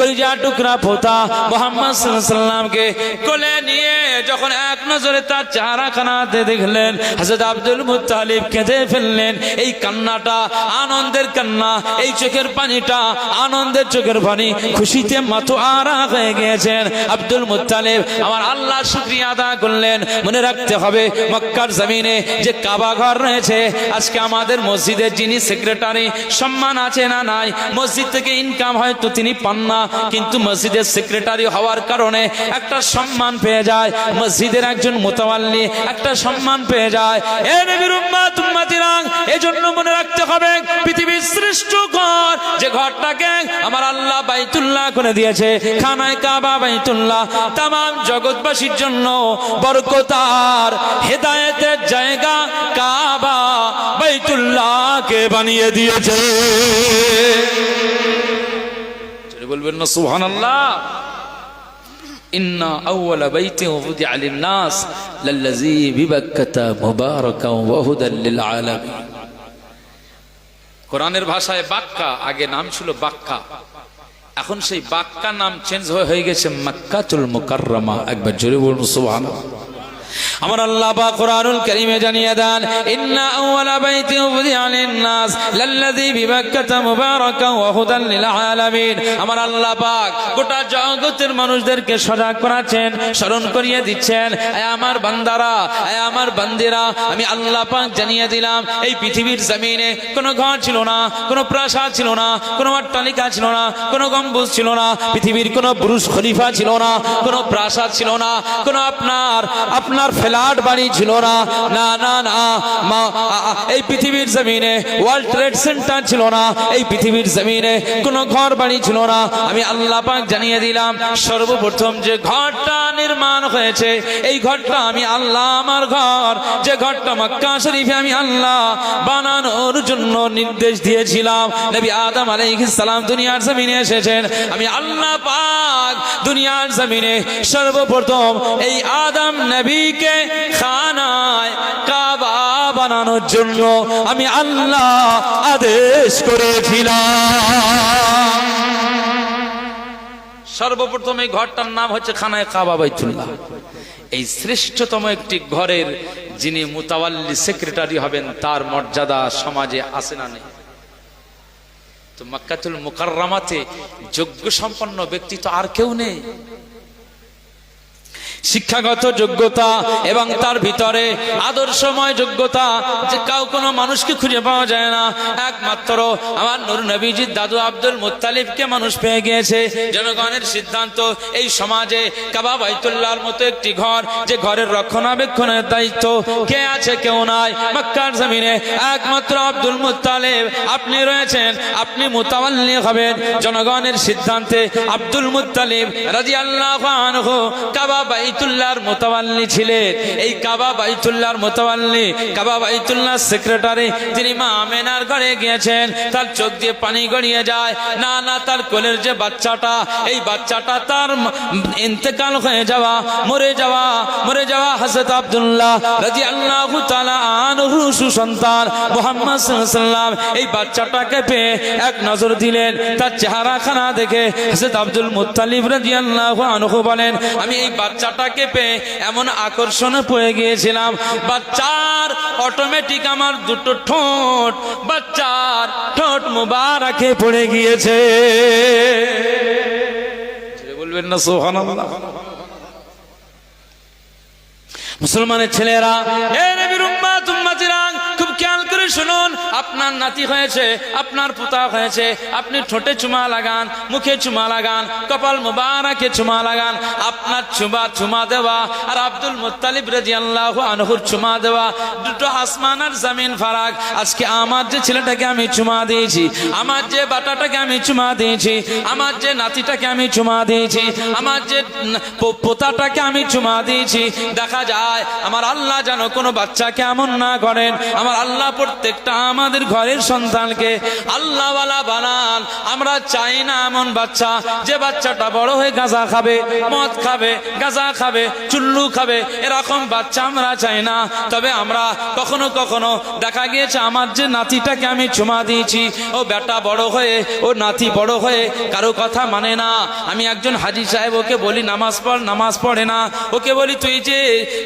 কলিজা টুকরা পোতা মুহাম্মদ সাল্লাল্লাহু আলাইহি সাল্লামকে কোলে নিয়ে যখন এক নজরে তার চেহারাখানাতে দেখলেন, হযরত আব্দুল মুত্তালিব কেঁদে ফেললেন। এই কান্নাটা আনন্দের কান্না, এই চোখের পানিটা আনন্দের চোখের পানি, খুশিতে মাতোয়ারা হয়ে গিয়েছেন আব্দুল মুত্তালিব। আমার আল্লাহর শুকরিয়া আদায় করলেন। মনে রাখতে হবে, মক্কার জমিনে যে কাবা ঘর রয়েছে, আজকে আমাদের মসজিদের যিনি সেক্রেটারি, সম্মান আছে না নাই? মসজিদ থেকে ইনকাম হয়তো তিনি পান না, কিন্তু মসজিদের সেক্রেটারি হওয়ার কারণে একটা সম্মান পেয়ে যায়, মসজিদের একজন মুতাওয়াল্লি একটা সম্মান পেয়ে যায়। এ নবীর উম্মত উম্মতিরা, এজন্য মনে রাখতে হবে, পৃথিবীর শ্রেষ্ঠ ঘর যে ঘরটাকে আমার আল্লাহ বাইতুল্লাহ করে দিয়েছে, খানায় কাবা বাইতুল্লাহ, তামাম জগৎবাসীর জন্য বরকতার হেদায়েতের জায়গা কাবা বাইতুল্লাহকে বানিয়ে দিয়েছে। বলবেন না সুবহানাল্লাহ? ইন্না আউওয়ালা বাইতিন উযিআ লিন-নাস লাল্লাযী বিবাক্কাতা মুবারাকান ওয়া হুদাল লিল আলামিন। কোরআনের ভাষায় বাক্কা, আগে নাম ছিল বাক্কা, এখন সেই বাক্কা নাম চেঞ্জ হয়ে গেছে মক্কাতুল মুকাররমা। একবার জোরে বলুন সুবহানাল্লাহ। আমার আল্লাহ পাক কোরআনুল কারীমে জানিয়ে দেন, ইন্না আউওয়ালা বাইতিন উযিআ লিন-নাস লাল্লাযী বিবাক্কাতা মুবারাকান ওয়া হুদাল লিল আলামিন। আমার আল্লাহ পাক গোটা জগতের মানুষদেরকে সজাগ করাচ্ছেন, স্মরণ করিয়ে দিচ্ছেন, এ আমার বান্দারা, এ আমার বান্দিরা, আমি আল্লাহ পাক জানিয়ে দিলাম, এই পৃথিবীর জমিনে কোনো ঘর ছিল না, কোনো প্রাসাদ ছিল না, কোনো অট্টালিকা ছিল না, কোনো গম্বুজ ছিল না, পৃথিবীর কোনো বুরুজ খলিফা ছিল না, কোনো প্রাসাদ ছিল না, কোনো আপনার ফ্ল্যাট বাড়ি ছিল না, না না না, এই পৃথিবীর জমিনে ওয়ার্ল্ড ট্রেড সেন্টার ছিল না, এই পৃথিবীর জমিনে কোনো ঘর বাড়ি ছিল না। আমি আল্লাহ পাক জানিয়ে দিলাম, সর্বপ্রথম যে ঘরটা নির্মাণ হয়েছে, এই ঘরটা আমি আল্লাহ, আমার ঘর, যে ঘরটা মক্কা শরীফে আমি আল্লাহ বানানোর জন্য নির্দেশ দিয়েছিলাম। নবী আদম আলাইহিস সালাম দুনিয়ার জমিনে এসেছেন, আমি আল্লাহ পাক দুনিয়ার জমিনে সর্বপ্রথম এই আদম নবীকে খানায় কাবা বানানোর জন্য আমি আল্লাহ আদেশ করেছিলাম। সর্বপ্রথম এই ঘরটার নাম হচ্ছে খানায় কাবা বাইতুল্লাহ। এই শ্রেষ্ঠতম একটি ঘরের যিনি মুতাওয়াল্লি সেক্রেটারি হবেন, তার মর্যাদা সমাজে আছে না নেই? তো মক্কাতুল মুকাররমাতে যোগ্য সম্পন্ন ব্যক্তি তো আর কেউ নেই। শিক্ষাগত যোগ্যতা এবং তার ভিতরে আদর্শময় যোগ্যতা, যে কোনো মানুষকে খুঁজে পাওয়া যায় না, একমাত্র আমার নূর নবীজির দাদু আব্দুল মুত্তালিবকে মানুষ পেয়ে গিয়েছে। জনগণের সিদ্ধান্ত, এই সমাজে কাবা বাইতুল্লাহর মতো একটি ঘর, যে ঘরের রক্ষণাবেক্ষণের দায়িত্ব কে আছে? কেউ নাই। মক্কার জমিনে একমাত্র আব্দুল মুত্তালিব আপনি রয়েছেন, আপনি মুতাওয়াল্লি হবেন। জনগণের সিদ্ধান্তে আব্দুল মুত্তালিব রাদিয়াল্লাহু আনহু কাবা বাইতুল্লাহর মুতাওয়াল্লি ছিলেন। এই কাবা বাইতুল্লাহর মুতাওয়াল্লি, কাবা বাইতুল্লাহর সেক্রেটারি, তিনি মা আমেনার ঘরে গিয়েছেন, তার চোখ দিয়ে পানি গড়িয়ে যায়। না না, তার কোলের যে বাচ্চাটা, এই বাচ্চাটা তার ইন্তেকাল হয়ে যাওয়া, মরে যাওয়া হযরত আব্দুল্লাহ রাদিয়াল্লাহু তাআলা আনহু আনহু সুসন্তান মুহাম্মদ সাল্লাল্লাহু আলাইহি ওয়াসাল্লাম এই বাচ্চাটাকে পেয়ে এক নজর দিলেন। তার চেহারাখানা দেখে হযরত আব্দুল মুত্তালিব রাদিয়াল্লাহু আনহু বলেন, আমি এই বাচ্চাটাকে পেয়ে এমন আকর্ষণে পড়ে গিয়েছিলাম, বাচ্চার অটোমেটিক আমার দুটো ঠোঁট বাচ্চার ঠোঁট মুবারকে পড়ে গিয়েছে। বলবেন না সুবহানাল্লাহ। মুসলমানের ছেলেরা, এ নবীর উম্মত উম্মতিরা, খুব খেয়াল করে শুনুন, আপনার নাতি হয়েছে, আপনার পুতা হয়েছে, আপনি ঠোঁটে চুমা লাগান, মুখে চুমা লাগান, কপাল মুবারকে চুমা লাগান। আপনার চুমা দেওয়া আর আব্দুল মুত্তালিব রাদিয়াল্লাহু আনহুর চুমা দেওয়া দুটো আসমান আর জমিন ফারাক। আজকে আমার যে ছেলেটাকে আমি চুমা দিয়েছি, আমার যে বাটাটাকে আমি চুমা দিয়েছি, আমার যে নাতিটাকে আমি চুমা দিয়েছি, আমার যে পোতাটাকে আমি চুমা দিয়েছি, দেখা যায় আমার আল্লাহ যেন কোনো বাচ্চাকে এমন না করেন। আমার আল্লাহ প্রত্যেকটা আমাদের ঘরের সন্তানকে আল্লাহওয়ালা বানান। আমরা চাই না এমন বাচ্চা যে বাচ্চাটা বড় হয়ে গাঁজা খাবে, মদ খাবে, গাঁজা খাবে, চুল্লু খাবে, এরকম বাচ্চা আমরা চাই না। তবে আমরা কখনো কখনো দেখা গিয়েছে আমার যে নাতিটাকে আমি চুমা দিয়েছি, ও বেটা বড় হয়ে, ও নাতি বড় হয়ে কারো কথা মানে না। আমি একজন হাজি সাহেব, ওকে বলি নামাজ পড়, নামাজ পড়ে না। ওকে বলি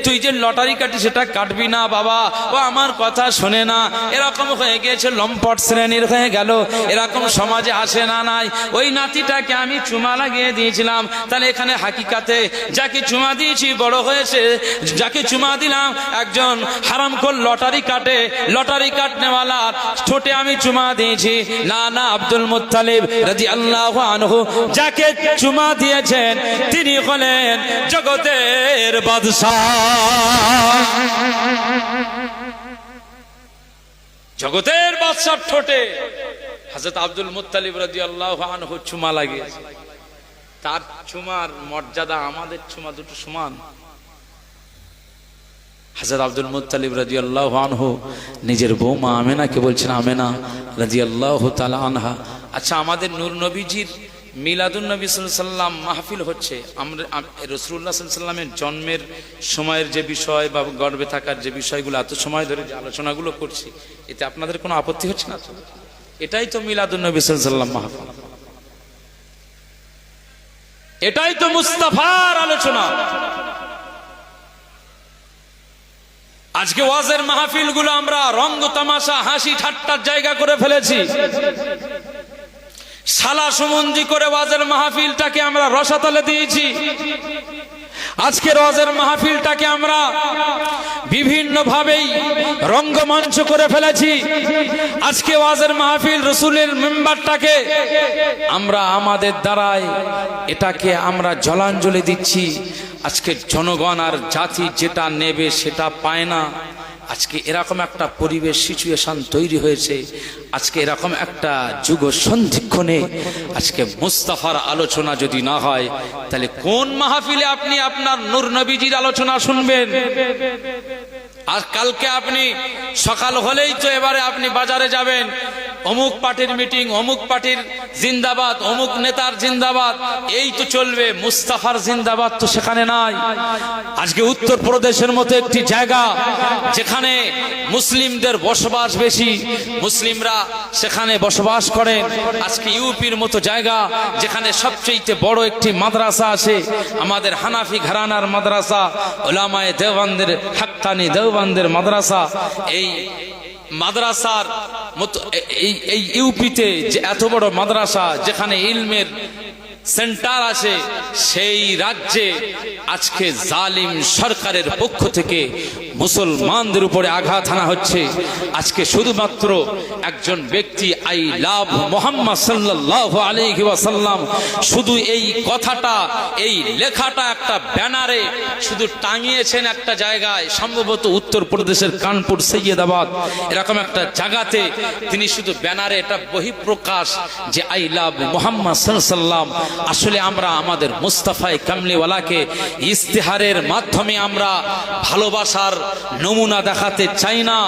তুই যে লটারি কাটি সেটা কাটবি না বাবা, ও আমার কথা শোনে না। এরকম হয়ে গিয়েছে, লম্পট শ্রেণীর হয়ে গেল। এরকম সমাজে আসে না নাই? ওই নাতিটাকে আমি চুমা লাগিয়ে দিয়েছিলাম, তাহলে এখানে হাকিকাতে যাকে চুমা দিয়েছি বড় হয়েছে, যাকে চুমা দিলাম একজন হারামখোর লটারি কাটে, লটারি কাটনেওয়ালার ঠোঁটে আমি চুমা দিয়েছি। না না, আব্দুল মুত্তালিব রাদিয়াল্লাহু আনহু যাকে চুমা দিয়েছেন তিনি হলেন জগতের বাদশা। জগতের বাদশার ঠোঁটে হযরত আব্দুল মুত্তালিব রাদিয়াল্লাহু আনহু চুমা লাগিয়েছে। তার চুমার মর্যাদা আমাদের চুমা দুটো সমান। হযরত আব্দুল মুত্তালিব রাদিয়াল্লাহু আনহু নিজের বৌমা আমেনাকে বলছেন, আমেনা রাদিয়াল্লাহু তাআলা আনহা, আচ্ছা আমাদের নূর নবীজির মিলাদুন নবী সাল্লাল্লাহু আলাইহি ওয়াসাল্লাম মাহফিল হচ্ছে, আমরা রাসূলুল্লাহ সাল্লাল্লাহু আলাইহি ওয়াসাল্লামের জন্মের সময়ের যে বিষয় বা গর্ভে থাকার যে বিষয়গুলো এত সময় ধরে যে আলোচনাগুলো করছি, এতে আপনাদের কোনো আপত্তি হচ্ছে না তো? এটাই তো মিলাদুন নবী সাল্লাল্লাহু আলাইহি ওয়াসাল্লাম মাহফিল, এটাই তো মুস্তাফার আলোচনা। আজকে ওয়াজের মাহফিলগুলো আমরা রঙ্গ তামাশা, হাসি ঠাট্টার জায়গা করে ফেলেছি। শালা সুমন্দি করে ওয়াজের মাহফিলটাকে আমরা রসাতলে দিয়েছি। আজকে ওয়াজের মাহফিলটাকে আমরা বিভিন্ন ভাবেই রঙ্গমঞ্চ করে ফেলেছি। আজকে ওয়াজের মাহফিল, রসুলের মেম্বারটাকে আমরা আমাদের দ্বারায় এটাকে আমরা জলাঞ্জলি দিচ্ছি। আজকে জনগণ আর জাতি যেটা নেবে সেটা পায় না। আজকে এরকম একটা পরিবেশ সিচুয়েশন তৈরি হয়েছে। আজকে এরকম একটা যুগ সন্ধিক্ষণে আজকে মুস্তাফার আলোচনা যদি না হয়, তাহলে কোন মাহফিলে আপনি আপনার নূর নবীজির আলোচনা শুনবেন? আর কালকে আপনি সকাল হলেই তো এবারে আপনি বাজারে যাবেন, অমুক পার্টির মিটিং, অমুক পার্টির জিন্দাবাদ, অমুক নেতার জিন্দাবাদ, এই তো চলবে। মুস্তাফার জিন্দাবাদ তো সেখানে নাই। আজকে উত্তর প্রদেশের মতো একটি জায়গা যেখানে মুসলিমদের বসবাস বেশি, মুসলিমরা সেখানে বসবাস করেন। আজকে ইউপির মতো জায়গা যেখানে সবচেয়ে বড় একটি মাদ্রাসা আছে, আমাদের হানাফি ঘরানার মাদ্রাসা, উলামায়ে দেওবন্দের, হাক্কানি দেওবন্দের মাদ্রাসা। এই মাদ্রাসার মতো এই ইউপিতে যে এত বড় মাদ্রাসা, যেখানে ইলমের সেন্টার আছে, সেই রাজ্যে আজকে জালিম সরকারের পক্ষ থেকে মুসলমানদের উপরে আঘাত হানা হচ্ছে। আজকে শুধুমাত্র একজন ব্যক্তি আই লাভ মুহাম্মদ সাল্লাল্লাহু আলাইহি ওয়াসাল্লাম, শুধু এই কথাটা, এই লেখাটা একটা ব্যানারে শুধু টাঙিয়েছেন একটা জায়গায়, সম্ভবত উত্তর প্রদেশের কানপুর সৈয়দাবাদ এরকম একটা জায়গাতে তিনি শুধু ব্যানারে এটা বহিঃপ্রকাশ যে আই লাভ মুহাম্মদ সাল্লাল্লাহু আলাইহি ওয়াসাল্লাম। আসলে আমরা আমাদের মুস্তাফায়ে কামলিওয়ালাকে ইস্তেহারের মাধ্যমে আমরা ভালোবাসার নমুনা দেখাতে চাই না।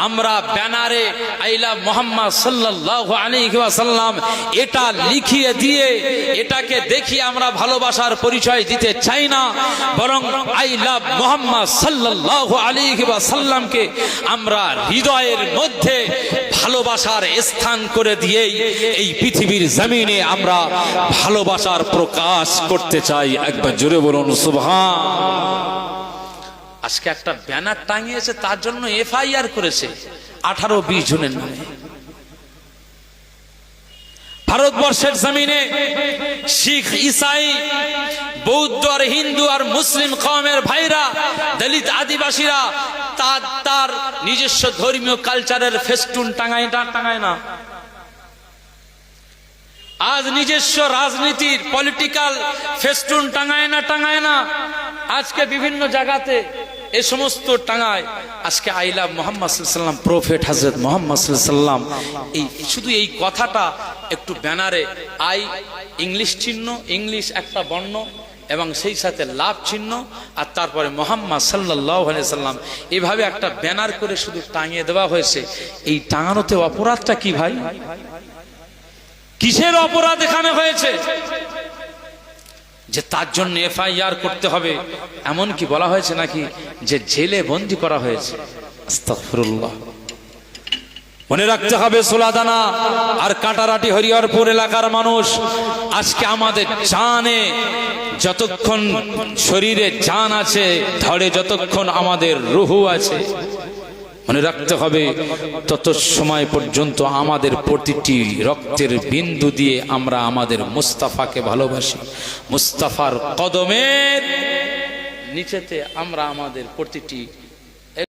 আমরা ব্যানারে আই লাভ মুহাম্মদ সাল্লাল্লাহু আলাইহি ওয়াসাল্লাম এটা লিখিয়ে দিয়ে এটাকে দেখিয়ে আমরা ভালোবাসার পরিচয় দিতে চাই না, বরং আই লাভ মুহাম্মদ সাল্লাল্লাহু আলাইহি ওয়াসাল্লামকে আমরা হৃদয়ের মধ্যে ভালোবাসার স্থান করে দিয়েই এই পৃথিবীর জমিনে আমরা ভালোবাসার প্রকাশ করতে চাই। একবার জোরে বলুন সুবহান। আজকে একটা ব্যানার টাঙিয়েছে, তার জন্য এফআইআর করেছে 18-20 জনের নামে। ভারতবর্ষের জমিনে শিখ, ঈসাই, বৌদ্ধ আর হিন্দু আর মুসলিম কওমের ভাইরা, দলিত আদিবাসীরা তার নিজস্ব ধর্মীয় কালচারের ফেস্টুন টাঙায় না। আজ নিজস্ব রাজনীতির পলিটিক্যাল ফেস্টুন টাঙায় না। আজকে বিভিন্ন জায়গাতে এই সমস্ত টাঙায়। আজকে আই লাভ মুহাম্মদ সাল্লাল্লাহু আলাইহি ওয়াসাল্লাম, প্রফেট হযরত মুহাম্মদ সাল্লাল্লাহু আলাইহি ওয়াসাল্লাম, এই শুধু এই কথাটা একটু ব্যানারে আই ইংলিশ চিহ্ন, ইংলিশ একটা বর্ণ এবং সেই সাথে লাভ চিহ্ন আর তারপরে মুহাম্মদ সাল্লাল্লাহু আলাইহি ওয়াসাল্লাম, এইভাবে একটা ব্যানার করে শুধু টাঙিয়ে দেওয়া হয়েছে। এই টাঙানোতে অপরাধটা কি ভাই? কিসের অপরাধ এখানে হয়েছে যে তার জন্য এফআইআর করতে হবে? এমন কি বলা হয়েছে নাকি যে জেলে বন্দী করা হয়েছে? আস্তাগফিরুল্লাহ। মনে রাখতে হবে সোলাদানা আর কাটারাটি হরিহরপুর এলাকার মানুষ, আজকে আমাদের জানে যতক্ষণ শরীরে জান আছে, ধরে যতক্ষণ আমাদের রুহু আছে, মনে রাখতে হবে তত সময় পর্যন্ত আমাদের প্রতিটি রক্তের বিন্দু দিয়ে আমরা আমাদের মুস্তাফাকে ভালোবাসি। মুস্তাফার কদমের নিচেতে আমরা আমাদের প্রতিটি